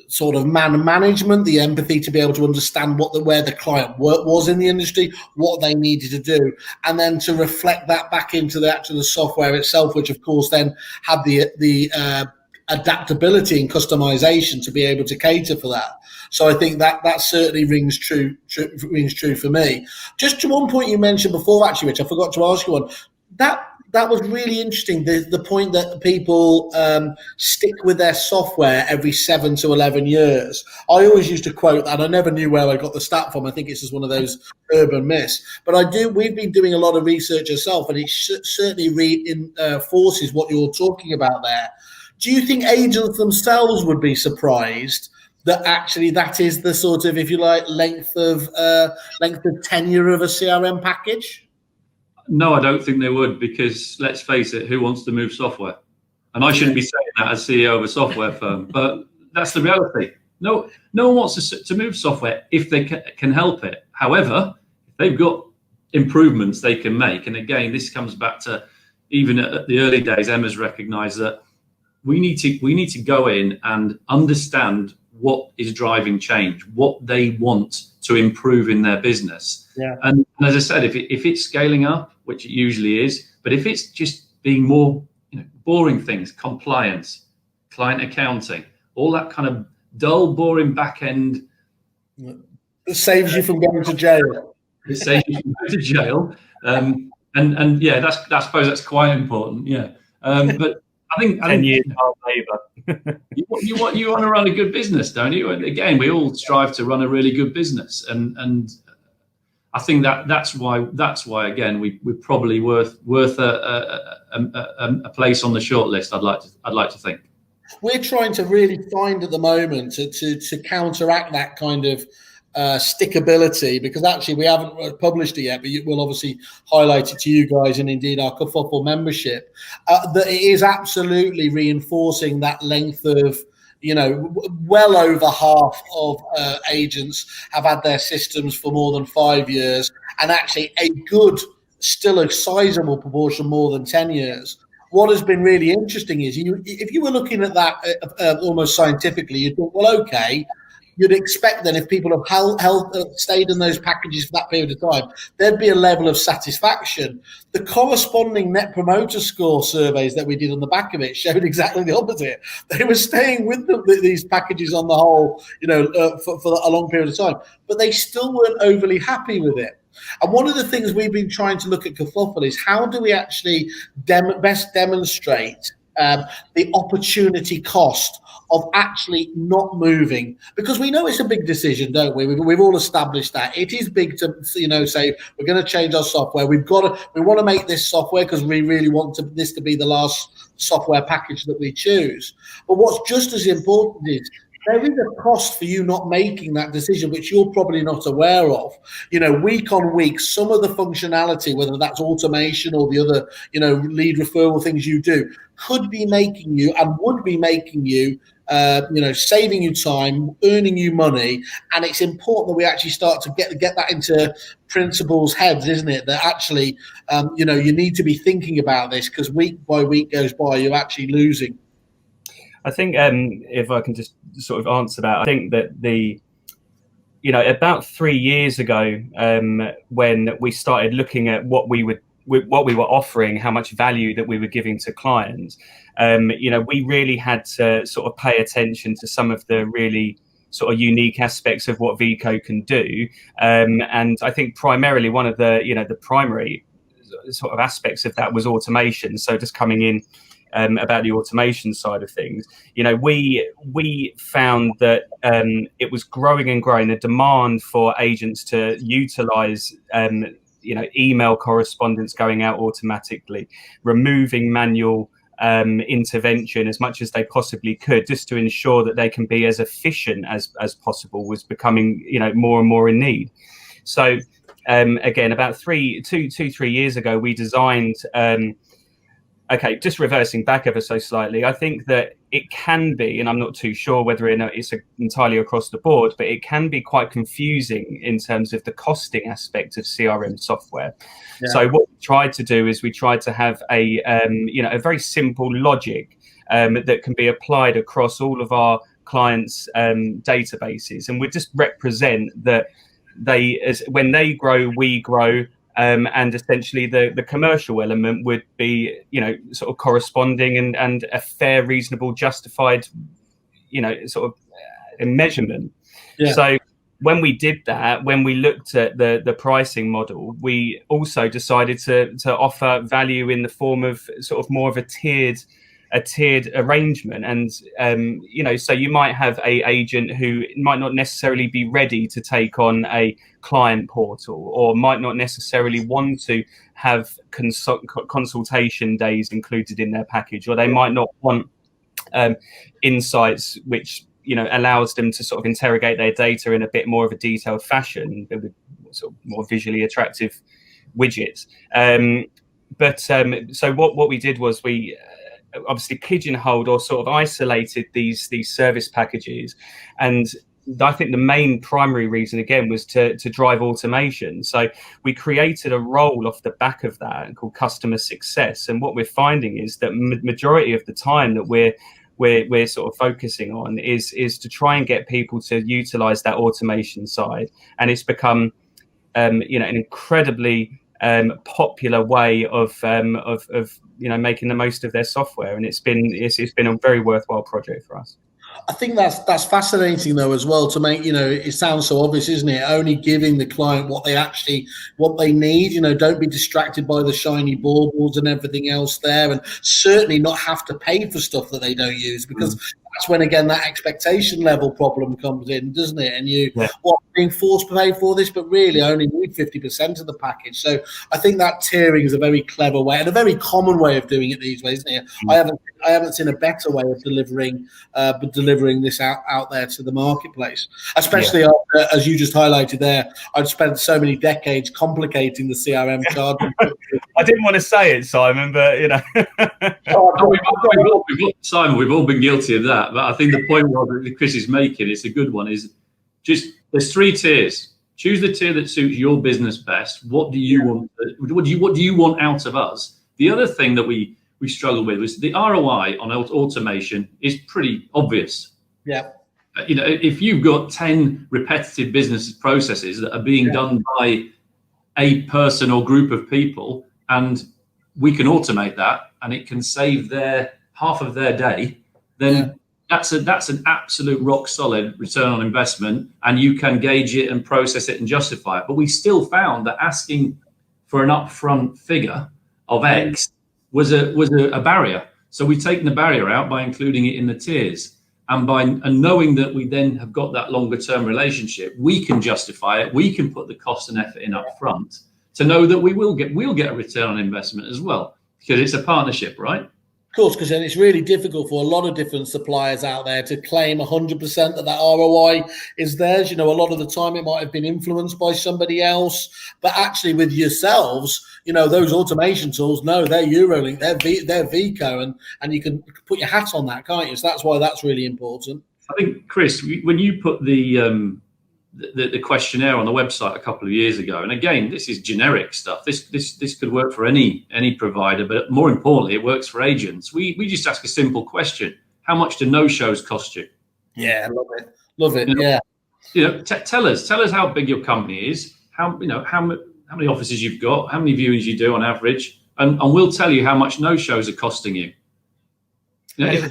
sort of man management, the empathy to be able to understand where the client was in the industry, what they needed to do, and then to reflect that back into the software itself, which of course then had the adaptability and customization to be able to cater for that. So I think that certainly rings true for me. Just to one point you mentioned before, actually, which I forgot to ask you on, that was really interesting. The point that people stick with their software every 7 to 11 years. I always used to quote that, and I never knew where I got the stat from. I think it's just one of those urban myths. But we've been doing a lot of research ourselves, and it certainly reinforces what you're talking about there. Do you think agents themselves would be surprised that actually that is the sort of, if you like, length of tenure of a CRM package? No, I don't think they would, because let's face it, who wants to move software? And I shouldn't be saying that as CEO of a software firm, but that's the reality. No one wants to move software if they can help it. However, if they've got improvements they can make, and again, this comes back to even at the early days, Emma's recognised that we need to go in and understand what is driving change, what they want to improve in their business. Yeah. And as I said, if it's scaling up, which it usually is, but if it's just being more boring things, compliance, client accounting, all that kind of dull, boring back end. It saves you from going to jail. It saves you from going to jail. And yeah, I suppose that's quite important. Yeah. But I think 10 years hard labour. you want to run a good business, don't you? And again, we all strive to run a really good business, and I think that's why again we're probably worth a place on the short list. I'd like to think. We're trying to really find at the moment to counteract that kind of stickability, because actually we haven't published it yet, but we'll obviously highlight it to you guys and indeed our Kerfuffle membership, that it is absolutely reinforcing that length of, well over half of agents have had their systems for more than 5 years, and actually still a sizable proportion more than 10 years. What has been really interesting is if you were looking at that almost scientifically, you'd think, well, okay, you'd expect then if people have stayed in those packages for that period of time, there'd be a level of satisfaction. The corresponding Net Promoter Score surveys that we did on the back of it showed exactly the opposite. They were staying with these packages on the whole, for a long period of time, but they still weren't overly happy with it. And one of the things we've been trying to look at Kerfuffle is how do we actually best demonstrate the opportunity cost of actually not moving, because we know it's a big decision, don't we? We've all established that it is big to say we're going to change our software. We want to make this software because we really want this to be the last software package that we choose. But what's just as important is there is a cost for you not making that decision, which you're probably not aware of. Week on week, some of the functionality, whether that's automation or the other, lead referral things you do, could be making you and would be making you, saving you time, earning you money. And it's important that we actually start to get that into principals' heads, isn't it? That actually, you need to be thinking about this, because week by week goes by, you're actually losing. I think if I can just sort of answer that, I think that about 3 years ago, when we started looking at what we were offering, how much value that we were giving to clients, we really had to sort of pay attention to some of the really sort of unique aspects of what Vico can do. And I think primarily one of the primary sort of aspects of that was automation. So just coming in about the automation side of things. You know, we found that it was growing and growing, the demand for agents to utilize email correspondence going out automatically, removing manual intervention as much as they possibly could, just to ensure that they can be as efficient as possible, was becoming more and more in need. So again, about 3 years ago, we designed just reversing back ever so slightly, I think that it can be, and I'm not too sure whether it's entirely across the board, but it can be quite confusing in terms of the costing aspect of CRM software. Yeah. So what we tried to do is we tried to have a very simple logic that can be applied across all of our clients' databases, and we just represent that when they grow, we grow. And essentially the commercial element would be, sort of corresponding and a fair, reasonable, justified, sort of measurement. Yeah. So when we did that, when we looked at the pricing model, we also decided to offer value in the form of sort of more of a tiered arrangement. And so you might have a agent who might not necessarily be ready to take on a client portal, or might not necessarily want to have consultation days included in their package, or they might not want insights which allows them to sort of interrogate their data in a bit more of a detailed fashion with sort of more visually attractive widgets. So what we did was we obviously pigeonholed or sort of isolated these service packages, and I think the main primary reason again was to drive automation. So we created a role off the back of that called customer success, and what we're finding is that majority of the time that we're sort of focusing on is to try and get people to utilize that automation side, and it's become an incredibly popular way of making the most of their software, and it's been a very worthwhile project for us. I think that's fascinating though as well, to make, it sounds so obvious, isn't it? Only giving the client what they need. Don't be distracted by the shiny baubles and everything else there, and certainly not have to pay for stuff that they don't use, because that's when again that expectation level problem comes in, doesn't it? And being forced to pay for this, but really only need 50% of the package. So I think that tiering is a very clever way and a very common way of doing it these days, isn't it? I haven't seen a better way of delivering this out there to the marketplace, especially after, as you just highlighted there, I'd spent so many decades complicating the CRM charge. I didn't want to say it, Simon, but Simon, we've all been guilty of that. But I think the point that Chris is making, it's a good one, is just there's 3 tiers. Choose the tier that suits your business best. What do you want? What do you want out of us? The other thing that we struggle with was the ROI on automation is pretty obvious. Yeah. If you've got 10 repetitive business processes that are being done by a person or group of people, and we can automate that, and it can save half of their day, then that's an absolute rock solid return on investment, and you can gauge it and process it and justify it. But we still found that asking for an upfront figure of X was a barrier. So we've taken the barrier out by including it in the tiers, and knowing that we then have got that longer term relationship, we can justify it. We can put the cost and effort in up front to know that we'll get a return on investment as well, because it's a partnership, right? Of course, because then it's really difficult for a lot of different suppliers out there to claim 100% that ROI is theirs. A lot of the time it might have been influenced by somebody else, but actually with yourselves, those automation tools, no, they're Eurolink, they're Vico, and you can put your hat on that, can't you? So that's why that's really important. I think, Chris, when you put the questionnaire on the website a couple of years ago, and again, this is generic stuff. This could work for any provider, but more importantly, it works for agents. We just ask a simple question: how much do no-shows cost you? Yeah, love it. Tell us how big your company is, how many offices you've got, how many viewings you do on average, and we'll tell you how much no-shows are costing you. Is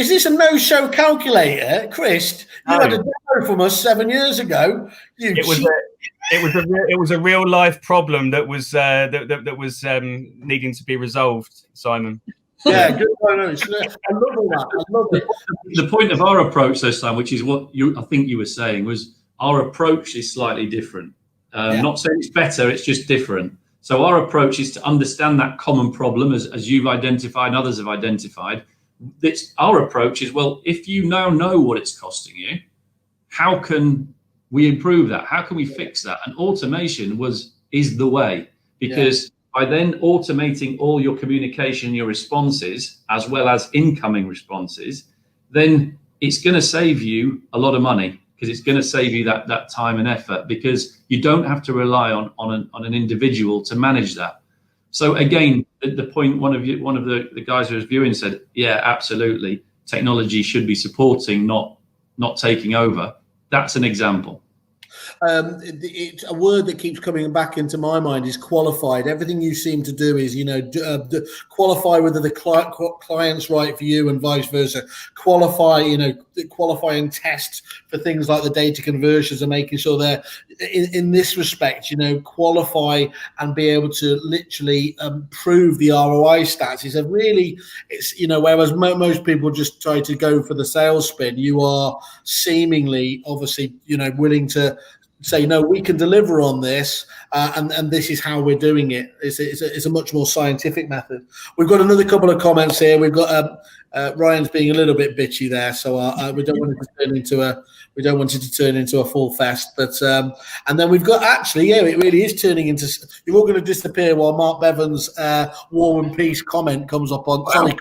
this a no-show calculator, Chris? You had a demo from us 7 years ago. It it was a real life problem that was that was needing to be resolved, Simon. Yeah, good. I love all that. I love it. The point of our approach this time, which is what I think you were saying, was our approach is slightly different. Not saying it's better, it's just different. So our approach is to understand that common problem, as you've identified and others have identified. Our approach is, well, if you now know what it's costing you, how can we improve that? How can we fix that? And automation is the way, because by then automating all your communication, your responses, as well as incoming responses, then it's going to save you a lot of money, because it's going to save you that time and effort, because you don't have to rely on an individual to manage that. So again, the point one of the guys who was viewing said, yeah, absolutely, technology should be supporting, not taking over. That's an example. It's a word that keeps coming back into my mind is qualified. Everything you seem to do is, qualify whether the client's right for you and vice versa. Qualify and test for things like the data conversions and making sure they're in this respect, qualify and be able to literally prove the ROI stats is whereas most people just try to go for the sales spin, you are seemingly obviously, willing to say, no, we can deliver on this, and this is how we're doing it. It's a much more scientific method. We've got another couple of comments here. We've got Ryan's being a little bit bitchy there, so we don't want it to turn into a full fest. But and then we've got it really is turning into. You're all going to disappear while Mark Bevan's War and Peace comment comes up on. Sorry,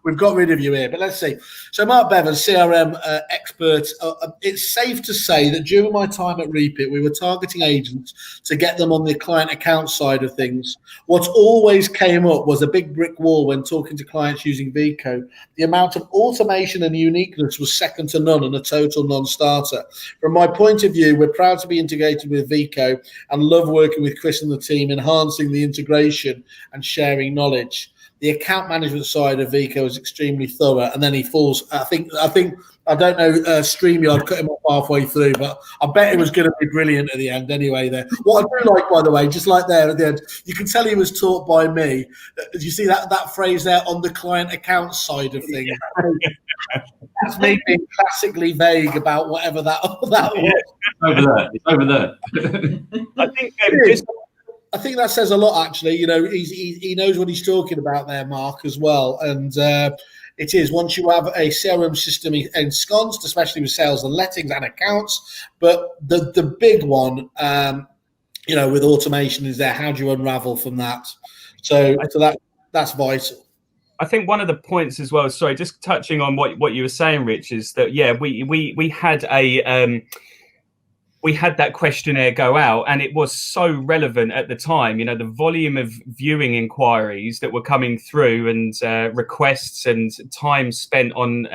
we've got rid of you here, but let's see. So Mark Bevan, CRM expert, it's safe to say that during my time at Repeat, we were targeting agents to get them on the client account side of things. What always came up was a big brick wall when talking to clients using Vico. The amount of automation and uniqueness was second to none and a total non-starter. From my point of view, we're proud to be integrated with Vico and love working with Chris and the team, enhancing the integration and sharing knowledge. The account management side of Vico is extremely thorough, and then he falls. I think I don't know. StreamYard cut him off halfway through, but I bet it was going to be brilliant at the end. Anyway, there. What I do like, by the way, just like there at the end, you can tell he was taught by me. Did you see that phrase there on the client account side of things? That's me being classically vague about whatever that was. It's over there. I think that says a lot, actually. He knows what he's talking about there, Mark, as well. And it is, once you have a CRM system ensconced, especially with sales and lettings and accounts, but the big one, with automation is there. How do you unravel from that? So that's vital. I think one of the points as well, sorry, just touching on what you were saying, Rich, is that, we had we had that questionnaire go out, and it was so relevant at the time. The volume of viewing inquiries that were coming through, and requests, and time spent on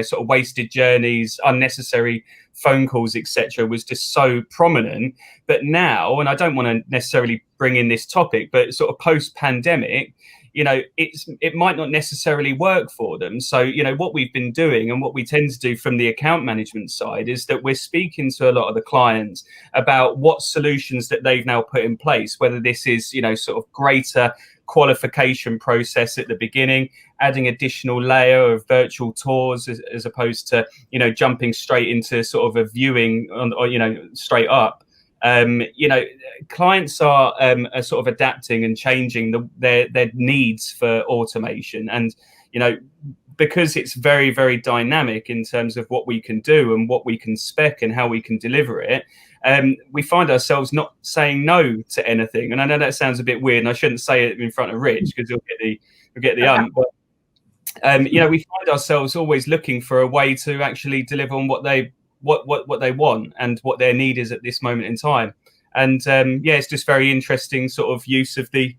sort of wasted journeys, unnecessary phone calls, etc., was just so prominent. But now, and I don't want to necessarily bring in this topic, but sort of post-pandemic, it might not necessarily work for them. So, what we've been doing, and what we tend to do from the account management side, is that we're speaking to a lot of the clients about what solutions that they've now put in place, whether this is, sort of greater qualification process at the beginning, adding additional layer of virtual tours as opposed to, jumping straight into sort of a viewing or straight up. Clients are sort of adapting and changing their needs for automation, and because it's very, very dynamic in terms of what we can do and what we can spec and how we can deliver it. We find ourselves not saying no to anything, and I know that sounds a bit weird, and I shouldn't say it in front of Rich because he'll get the but we find ourselves always looking for a way to actually deliver on what they want and what their need is at this moment in time. And it's just very interesting sort of use of the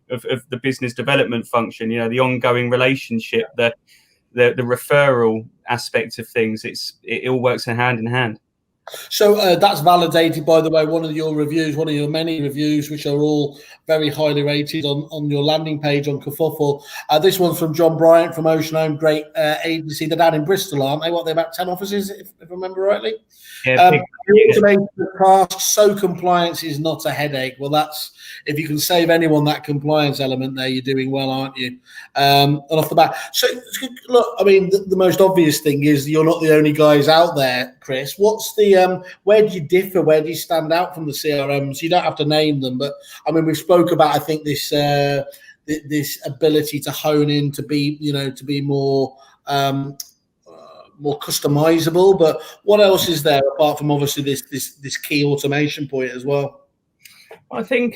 business development function, the ongoing relationship, the referral aspect of things. It all works hand in hand. So that's validated, by the way, one of your many reviews, which are all very highly rated on your landing page on Kerfuffle. This one's from John Bryant from Ocean Home, great agency. They're down in Bristol, aren't they? They're about 10 offices, if I remember rightly. Yeah, automating the tasks, so compliance is not a headache. Well, that's, if you can save anyone that compliance element there, you're doing well, aren't you? And off the bat. So look, I mean, the most obvious thing is you're not the only guys out there, Chris. What's the where do you differ? Where do you stand out from the CRMs? You don't have to name them, but I mean, we spoke about, I think, this ability to hone in, to be more more customizable. But what else is there apart from obviously this key automation point as well? I think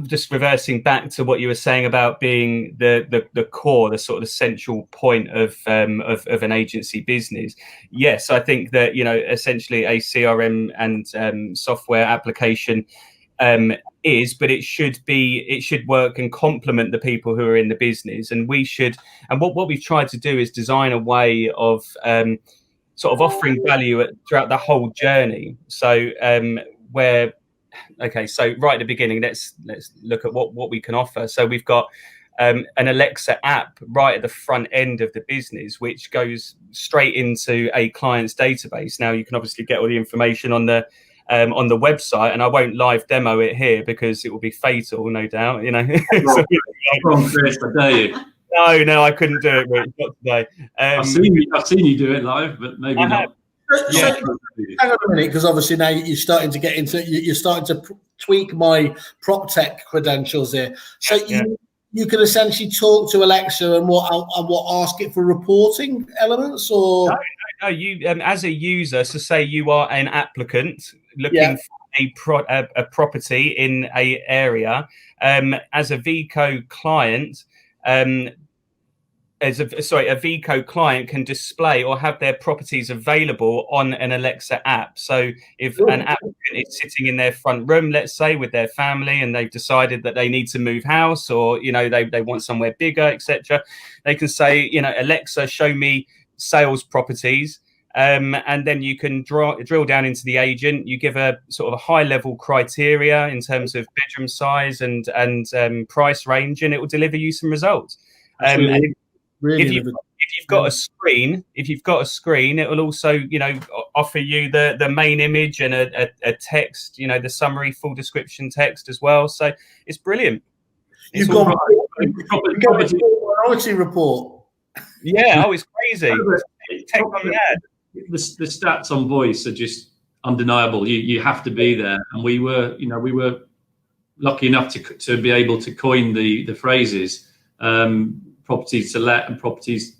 just reversing back to what you were saying about being the core, the sort of the central point of an agency business. Yes, I think that essentially a CRM and software application but it should work and complement the people who are in the business, and what we've tried to do is design a way of sort of offering value throughout the whole journey. So right at the beginning, let's look at what we can offer. So we've got an Alexa app right at the front end of the business, which goes straight into a client's database. Now you can obviously get all the information on the website, and I won't live demo it here because it will be fatal, no doubt. Wrong, Chris, I dare you. No, I couldn't do it. Not today. I've seen you do it live, but maybe not. So, hang on a minute, because obviously now you're starting to tweak my prop tech credentials here. So you can essentially talk to Alexa and ask it for reporting elements, or no, you as a user. So say you are an applicant looking for a property in a area, as a VCO client. A VCO client can display or have their properties available on an Alexa app. So if an applicant is sitting in their front room, let's say, with their family, and they've decided that they need to move house, or they want somewhere bigger, etc., they can say, Alexa, show me sales properties. And then you can drill down into the agent. You give a sort of a high level criteria in terms of bedroom size and price range, and it will deliver you some results. If you've got a screen, it will also offer you the main image and a text, the summary, full description text as well. So it's brilliant. You've got a minority report. Yeah, it's crazy. The stats on voice are just undeniable. You have to be there, and we were lucky enough to be able to coin the phrases. Properties to let and properties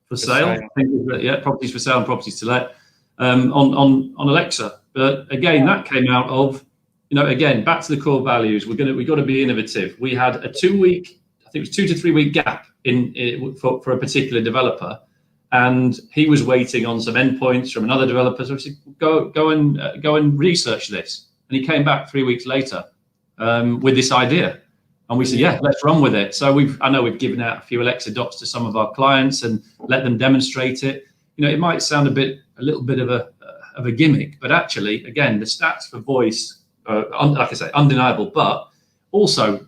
for sale. I think, properties for sale and properties to let on Alexa. But again, that came out of again, back to the core values. We got to be innovative. We had a 2 week, I think it was 2 to 3 week gap for a particular developer, and he was waiting on some endpoints from another developer. So I said, go and research this, and he came back 3 weeks later with this idea. And we said, let's run with it. So I know we've given out a few Alexa docs to some of our clients and let them demonstrate it. It might sound a little bit of a gimmick, but actually, again, the stats for voice, like I say, undeniable. But also,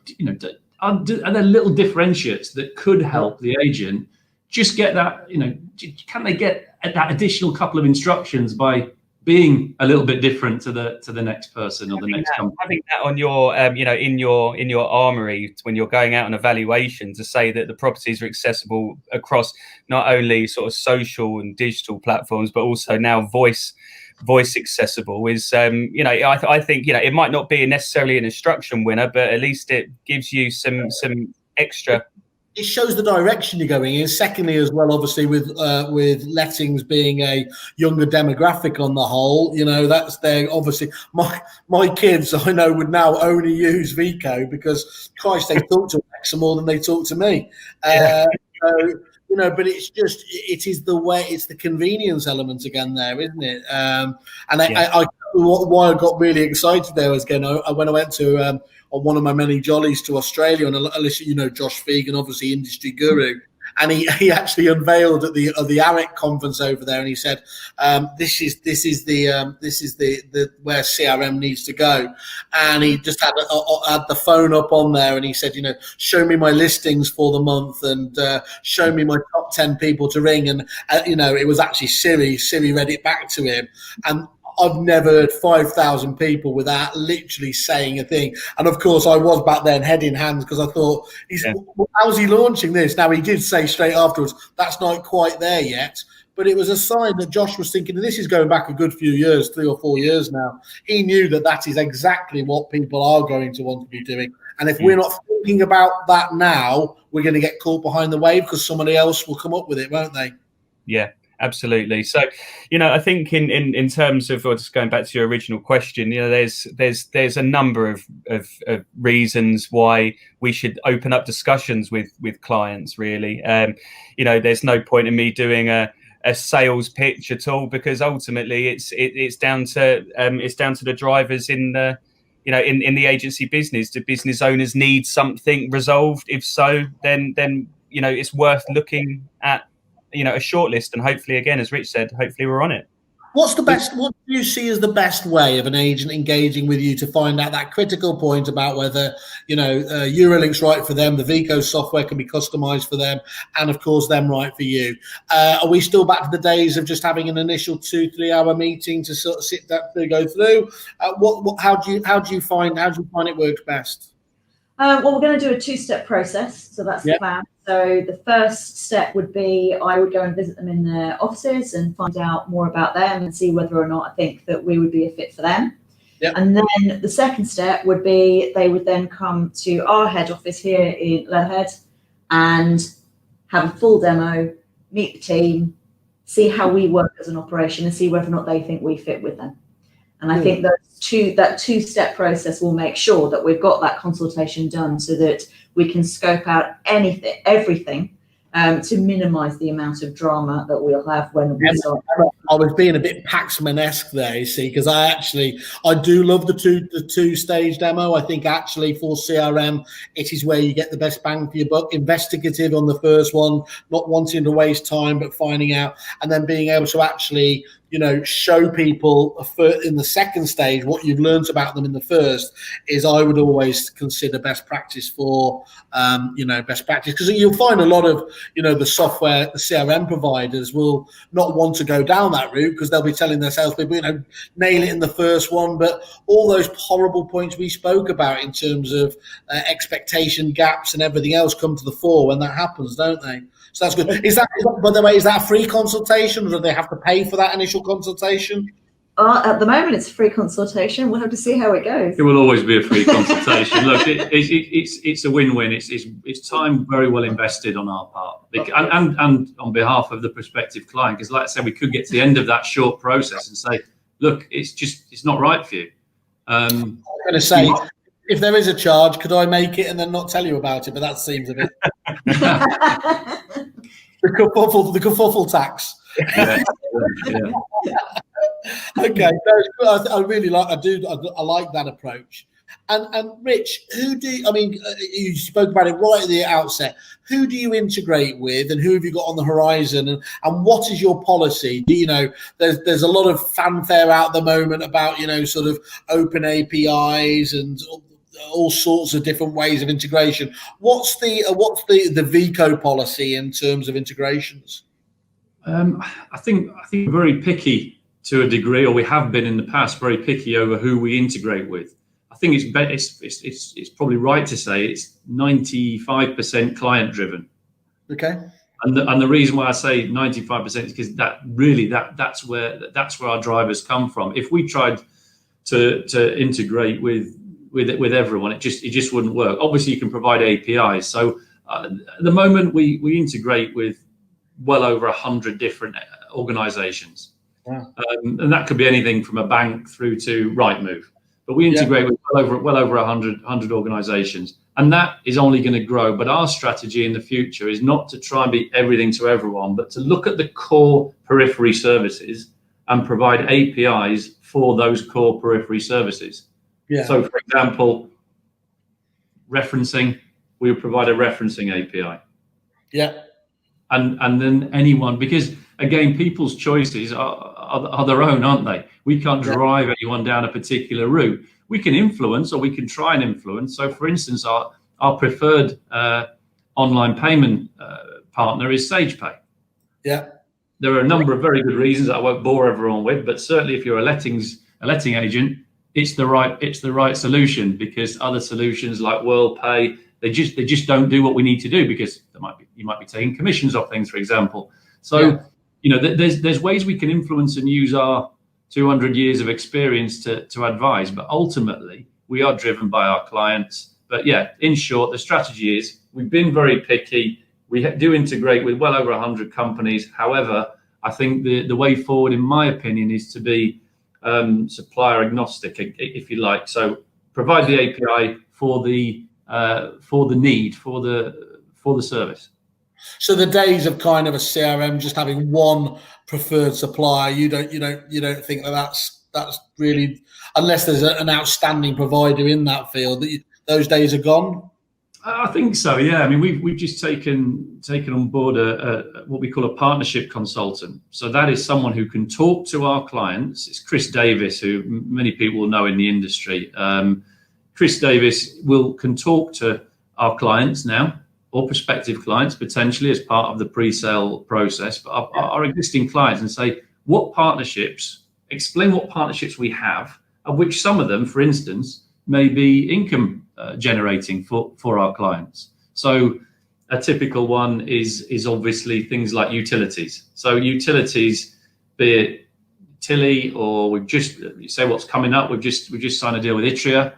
are there little differentiates that could help the agent just get that? Can they get that additional couple of instructions by being a little bit different to the next person or the next company? Having that on your in your armory when you're going out on evaluation, to say that the properties are accessible across not only sort of social and digital platforms, but also now voice accessible is I think it might not be necessarily an instruction winner, but at least it gives you some extra. It shows the direction you're going in. Secondly, as well, obviously with lettings being a younger demographic on the whole, that's there. Obviously, my kids I know would now only use VCO because Christ, they talk to Alexa more than they talk to me. But it is the way, it's the convenience element again there, isn't it? Why I got really excited there was when I went to on one of my many jollies to Australia, and I listen, Josh Fegan, obviously industry guru, and he actually unveiled at the ARIC conference over there, and he said, "This is the where CRM needs to go." And he just had the phone up on there, and he said, "Show me my listings for the month, and show me my top 10 people to ring." And it was actually Siri read it back to him, and I've never heard 5,000 people without literally saying a thing. And of course, I was back then head in hands, because I thought, how's he launching this? Now, he did say straight afterwards, that's not quite there yet. But it was a sign that Josh was thinking, and this is going back a good few years, 3 or 4 years now. He knew that is exactly what people are going to want to be doing. And if we're not thinking about that now, we're going to get caught behind the wave, because somebody else will come up with it, won't they? Yeah. Absolutely. So, I think in terms of, or just going back to your original question, there's a number of reasons why we should open up discussions with clients. Really, there's no point in me doing a sales pitch at all, because ultimately it's down to the drivers in the in the agency business. Do business owners need something resolved? If so, then it's worth looking at a short list, and hopefully, again, as Rich said, hopefully we're on it. What do you see as the best way of an agent engaging with you to find out that critical point about whether Eurolink's right for them, the Vico software can be customized for them, and of course them right for you? Are we still back to the days of just having an initial 2-3 hour meeting to sort of sit that to go through? How do you find it works best? Well, we're going to do a 2-step process, so that's the plan. So the first step would be I would go and visit them in their offices and find out more about them and see whether or not I think that we would be a fit for them. Yep. And then the second step would be they would then come to our head office here in Leatherhead and have a full demo, meet the team, see how we work as an operation, and see whether or not they think we fit with them. And I think that 2-step process will make sure that we've got that consultation done, so that we can scope out everything to minimise the amount of drama that we'll have when we start. I was being a bit Paxman-esque there, you see, because I do love the two-stage demo. I think actually for CRM, it is where you get the best bang for your buck. Investigative on the first one, not wanting to waste time, but finding out, and then being able to actually show people in the second stage what you've learned about them in the first. Is I would always consider best practice for best practice, because you'll find a lot of the software, the CRM providers will not want to go down that route, because they'll be telling their salespeople nail it in the first one, but all those horrible points we spoke about in terms of expectation gaps and everything else come to the fore when that happens, don't they? So that's good. By the way, is that a free consultation, or do they have to pay for that initial consultation? At the moment, it's a free consultation. We'll have to see how it goes. It will always be a free consultation. Look, it's a win-win. It's time very well invested on our part, and on behalf of the prospective client. Because, like I said, we could get to the end of that short process and say, "Look, it's not right for you." I'm going to say, if there is a charge, could I make it and then not tell you about it? But that seems a bit the kerfuffle tax. Yeah. Okay, I really like. I like that approach. And Rich, you spoke about it right at the outset. Who do you integrate with, and who have you got on the horizon, and what is your policy? There's a lot of fanfare out at the moment about sort of open APIs and all sorts of different ways of integration. What's the Vico policy in terms of integrations? I think we're very picky to a degree, or we have been in the past very picky over who we integrate with. I think it's probably right to say it's 95% client driven. Okay. And the reason why I say 95% is because that's where our drivers come from. If we tried to integrate with everyone, it just wouldn't work. Obviously, you can provide APIs. So at the moment, we integrate with well over 100 different organizations. Wow. And that could be anything from a bank through to Rightmove. But we integrate with well over 100 organizations. And that is only going to grow. But our strategy in the future is not to try and be everything to everyone, but to look at the core periphery services and provide APIs for those core periphery services. Yeah. So, for example, referencing, we would provide a referencing API. Yeah. and then anyone, because again, people's choices are their own, aren't they? We can't drive anyone down a particular route. We can influence, or we can try and influence. So, for instance, our preferred online payment partner is SagePay. Yeah. There are a number of very good reasons that I won't bore everyone with, but certainly if you're a letting agent, it's the right solution, because other solutions like WorldPay, they just don't do what we need to do, because you might be taking commissions off things, for example. So there's ways we can influence and use our 200 years of experience to advise, but ultimately we are driven by our clients. But yeah, in short, the strategy is we've been very picky. We do integrate with well over 100 companies. However, I think the way forward, in my opinion, is to be supplier agnostic, if you like. So provide the API for the need for the service. So the days of kind of a CRM just having one preferred supplier, you don't think that's really, unless there's an outstanding provider in that field, those days are gone? I think so, yeah. I mean, we've just taken on board what we call a partnership consultant. So that is someone who can talk to our clients. It's Chris Davis, who many people will know in the industry. Chris Davis can talk to our clients now, or prospective clients potentially, as part of the pre-sale process, but our existing clients, and say, explain what partnerships we have, of which some of them, for instance, may be income generating for our clients. So a typical one is obviously things like utilities. So utilities, be it Tilly, or you say what's coming up, we've just signed a deal with Itria.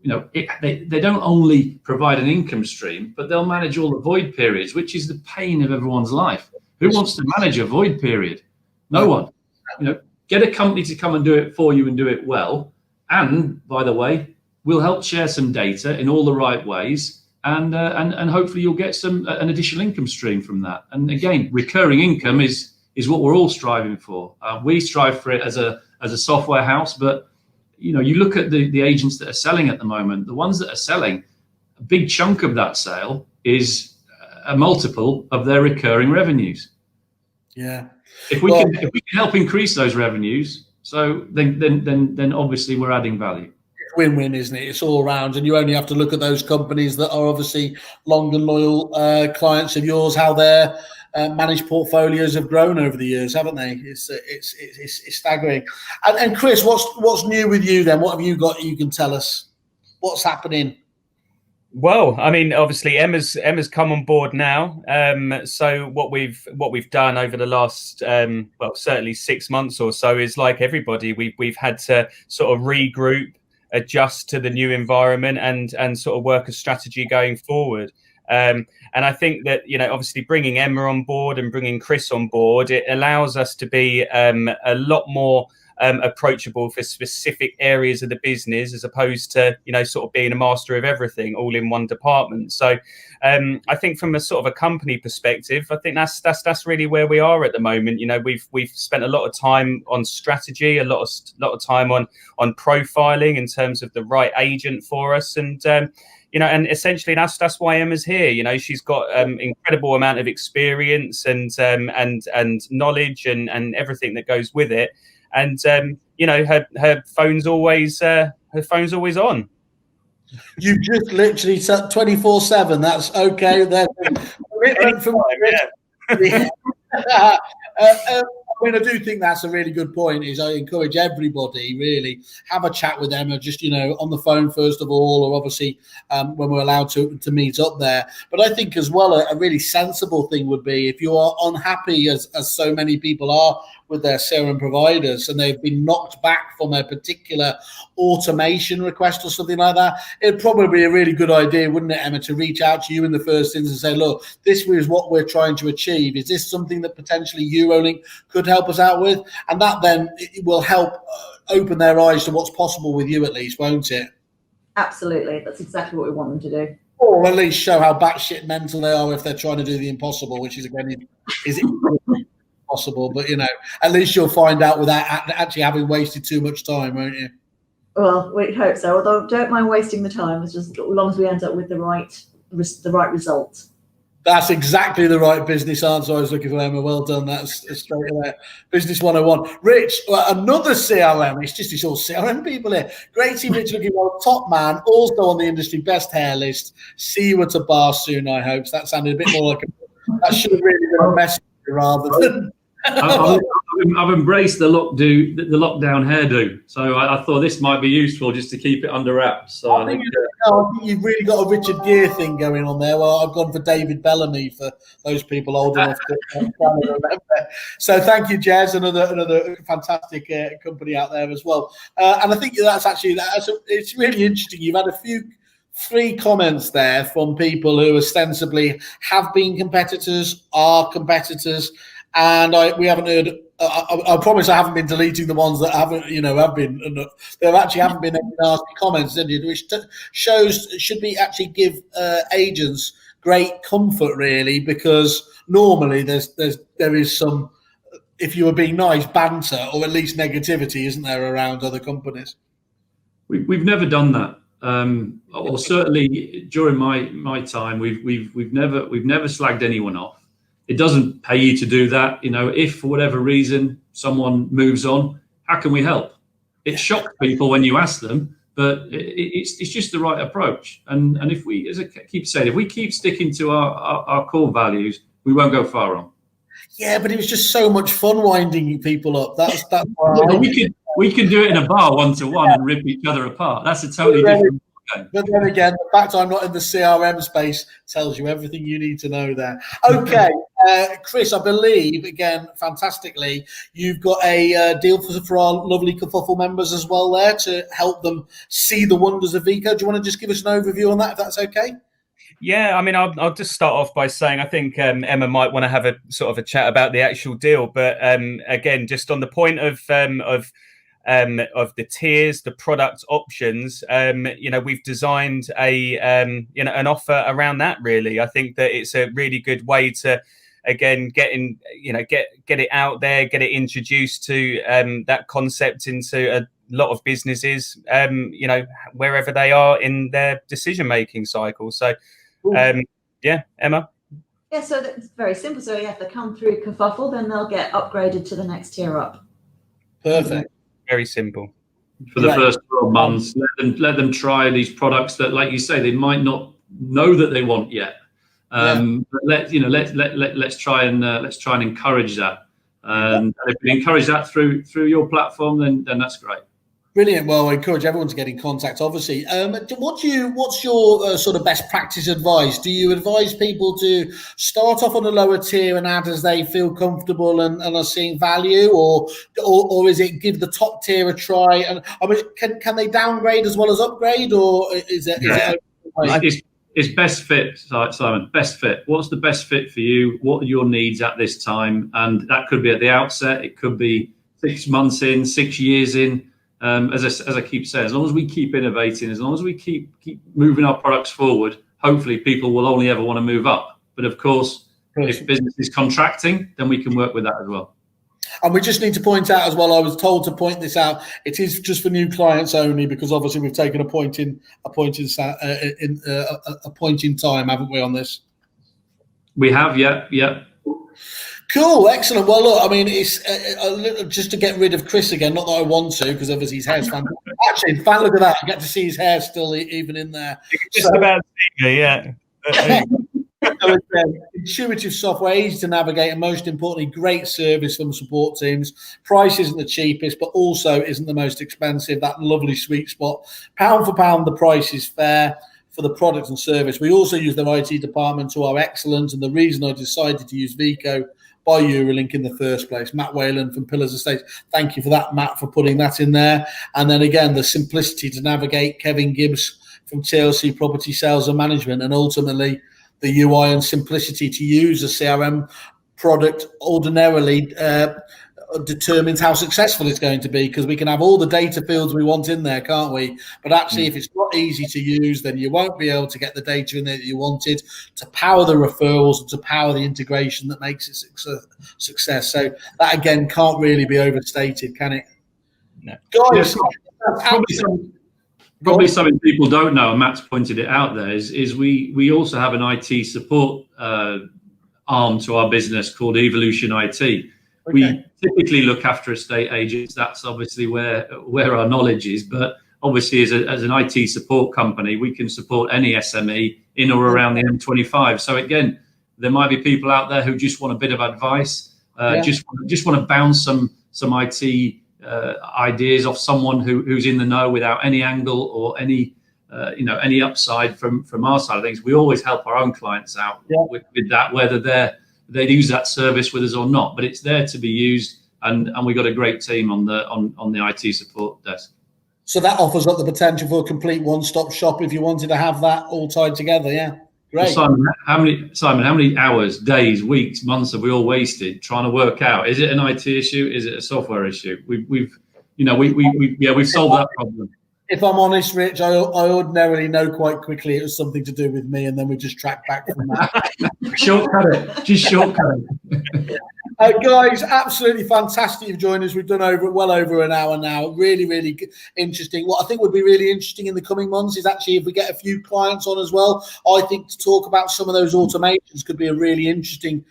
They don't only provide an income stream, but they'll manage all the void periods, which is the pain of everyone's life. Who wants to manage a void period? No one. Get a company to come and do it for you and do it well. And by the way, we'll help share some data in all the right ways, and hopefully you'll get an additional income stream from that. And again, recurring income is what we're all striving for. We strive for it as a software house, but you look at the agents that are selling at the moment, the ones that are selling, a big chunk of that sale is a multiple of their recurring revenues. Yeah. If we can help increase those revenues, so then obviously we're adding value. It's win-win, isn't it? It's all around, and you only have to look at those companies that are obviously long and loyal clients of yours, how their managed portfolios have grown over the years, haven't they? It's staggering. And Chris, what's new with you then? What have you got you can tell us? What's happening? Well, I mean, obviously Emma's come on board now. So what we've done over the last certainly 6 months or so is, like everybody, we've had to sort of regroup, adjust to the new environment, and sort of work a strategy going forward. And I think that, obviously bringing Emma on board and bringing Chris on board, it allows us to be a lot more approachable for specific areas of the business, as opposed to, sort of being a master of everything all in one department. So I think from a sort of a company perspective, I think that's really where we are at the moment. We've spent a lot of time on strategy, a lot of time on profiling in terms of the right agent for us, and and essentially that's why Emma's here. She's got incredible amount of experience and knowledge and everything that goes with it. And her phone's always on. You just literally said 24/7. That's okay. There's commitment from I do think that's a really good point. Is I encourage everybody really have a chat with Emma, just on the phone first of all, or obviously when we're allowed to meet up there. But I think as well a really sensible thing would be, if you are unhappy, as so many people are, with their CRM providers, and they've been knocked back from a particular automation request or something like that, it'd probably be a really good idea, wouldn't it, Emma, to reach out to you in the first instance and say, look, this is what we're trying to achieve. Is this something that potentially Eurolink could help us out with? And that then it will help open their eyes to what's possible with you, at least, won't it? Absolutely. That's exactly what we want them to do. Or at least show how batshit mental they are if they're trying to do the impossible, which is, again, is it possible? But at least you'll find out without actually having wasted too much time, won't you? Well, we hope so. Although don't mind wasting the time, it's just as long as we end up with the right result. That's exactly the right business answer I was looking for, Emma. Well done. That's straight away. Business 101. Rich, another CRM. It's all CRM people here. Great Rich looking well. Top man. Also on the industry best hair list. See you at a bar soon, I hope. So that sounded a bit more like that should have really been a message rather than. I've embraced the lockdown hairdo, so I thought this might be useful just to keep it under wraps. So I think you've really got a Richard Gere thing going on there. Well, I've gone for David Bellamy for those people old enough to remember. So thank you, Jez, another fantastic company out there as well. And I think it's really interesting. You've had three comments there from people who ostensibly have been competitors, are competitors. And we haven't heard. I promise I haven't been deleting the ones that haven't, have been. There actually haven't been any nasty comments, which should actually give agents great comfort, really, because normally there is some, if you were being nice, banter or at least negativity, isn't there, around other companies? We've never done that, or certainly during my time, we've never slagged anyone off. It doesn't pay you to do that. If for whatever reason someone moves on, how can we help? It shocks people when you ask them, but it's just the right approach. And if we, as I keep saying, if we keep sticking to our core values, we won't go far wrong. Yeah, but it was just so much fun winding people up. That's why we can do it in a bar 1-to-1 and rip each other apart. That's a totally different. But then again, the fact I'm not in the CRM space tells you everything you need to know there. Okay, Chris, I believe, again, fantastically, you've got a deal for our lovely Kerfuffle members as well there to help them see the wonders of Vico. Do you want to just give us an overview on that, if that's okay? Yeah, I mean, I'll just start off by saying I think Emma might want to have a sort of a chat about the actual deal. But again, just on the point of the tiers, the product options, we've designed an offer around that. Really, I think that it's a really good way to, again, get it out there, get it introduced to that concept into a lot of businesses, wherever they are in their decision making cycle. So, Emma. Yeah, so that's very simple. So if they come through Kerfuffle, then they'll get upgraded to the next tier up. Perfect. Very simple. For the first 12 months, let them try these products that, like you say, they might not know that they want yet. But let's try and encourage that. And if we encourage that through your platform, then that's great. Brilliant. Well, I encourage everyone to get in contact, obviously. What's your sort of best practice advice? Do you advise people to start off on a lower tier and add as they feel comfortable and are seeing value, or is it give the top tier a try? And I mean, can they downgrade as well as upgrade, or is it? It's best fit, Simon. Best fit. What's the best fit for you? What are your needs at this time? And that could be at the outset. It could be 6 months in, 6 years in. As I keep saying, as long as we keep innovating, as long as we keep moving our products forward, hopefully people will only ever want to move up. But of course, if business is contracting, then we can work with that as well. And we just need to point out as well, I was told to point this out, it is just for new clients only, because obviously we've taken a point in time, haven't we, on this? We have, yeah. Cool, excellent. Well, look, I mean, it's just to get rid of Chris again. Not that I want to, because obviously his hair's fantastic. Actually, in fact, look at that. I get to see his hair still even in there. Just about yeah. So intuitive software, easy to navigate, and most importantly, great service from support teams. Price isn't the cheapest, but also isn't the most expensive. That lovely sweet spot. Pound for pound, the price is fair for the product and service. We also use their IT department who are excellent, and the reason I decided to use Vico by Eurolink in the first place. Matt Whalen from Pillars Estates. Thank you for that, Matt, for putting that in there. And then again, the simplicity to navigate. Kevin Gibbs from TLC Property Sales and Management, and ultimately the UI and simplicity to use a CRM product ordinarily determines how successful it's going to be, because we can have all the data fields we want in there, can't we? But actually, if it's not easy to use, then you won't be able to get the data in there that you wanted to power the referrals and to power the integration that makes it success. So that, again, can't really be overstated, can it? No. Guys, Probably something people don't know, and Matt's pointed it out there, is we also have an IT support arm to our business called Evolution IT. Okay. We typically look after estate agents. That's obviously where our knowledge is. But obviously, as an IT support company, we can support any SME in or around the M25. So again, there might be people out there who just want a bit of advice, just want to bounce some IT ideas off someone who's in the know without any angle or any any upside from our side of things. We always help our own clients out with that, whether they use that service with us or not. But it's there to be used, and we've got a great team on the IT support desk. So that offers up the potential for a complete one-stop shop if you wanted to have that all tied together. Yeah, great. Well, Simon, how many hours, days, weeks, months have we all wasted trying to work out? Is it an IT issue? Is it a software issue? We've solved that problem. If I'm honest, Rich, I ordinarily know quite quickly it was something to do with me, and then we just track back from that. Just shortcut it. Guys, absolutely fantastic you've joined us. We've done well over an hour now. Really, really interesting. What I think would be really interesting in the coming months is actually if we get a few clients on as well. I think to talk about some of those automations could be a really interesting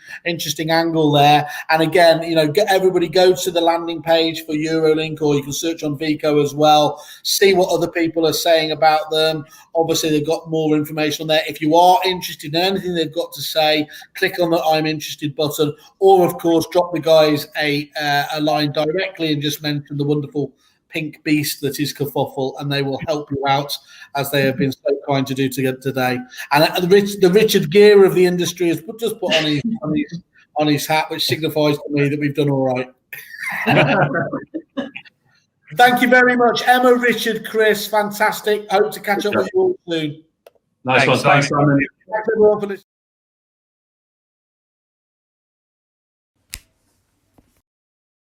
angle there. And again, everybody go to the landing page for Eurolink, or you can search on Vico as well. See what other people are saying about them. Obviously, they've got more information on there. If you are interested in anything they've got to say, click on the I'm interested button, or of course, drop the guys a line directly and just mention the wonderful pink beast that is Kerfuffle, and they will help you out as they have been so kind to do today. And the Richard Gere of the industry has just put on his hat, which signifies to me that we've done all right. Thank you very much, Emma, Richard, Chris. Fantastic. Hope to catch up with you all soon. Nice one. Thanks, Simon. Thanks everyone for listening.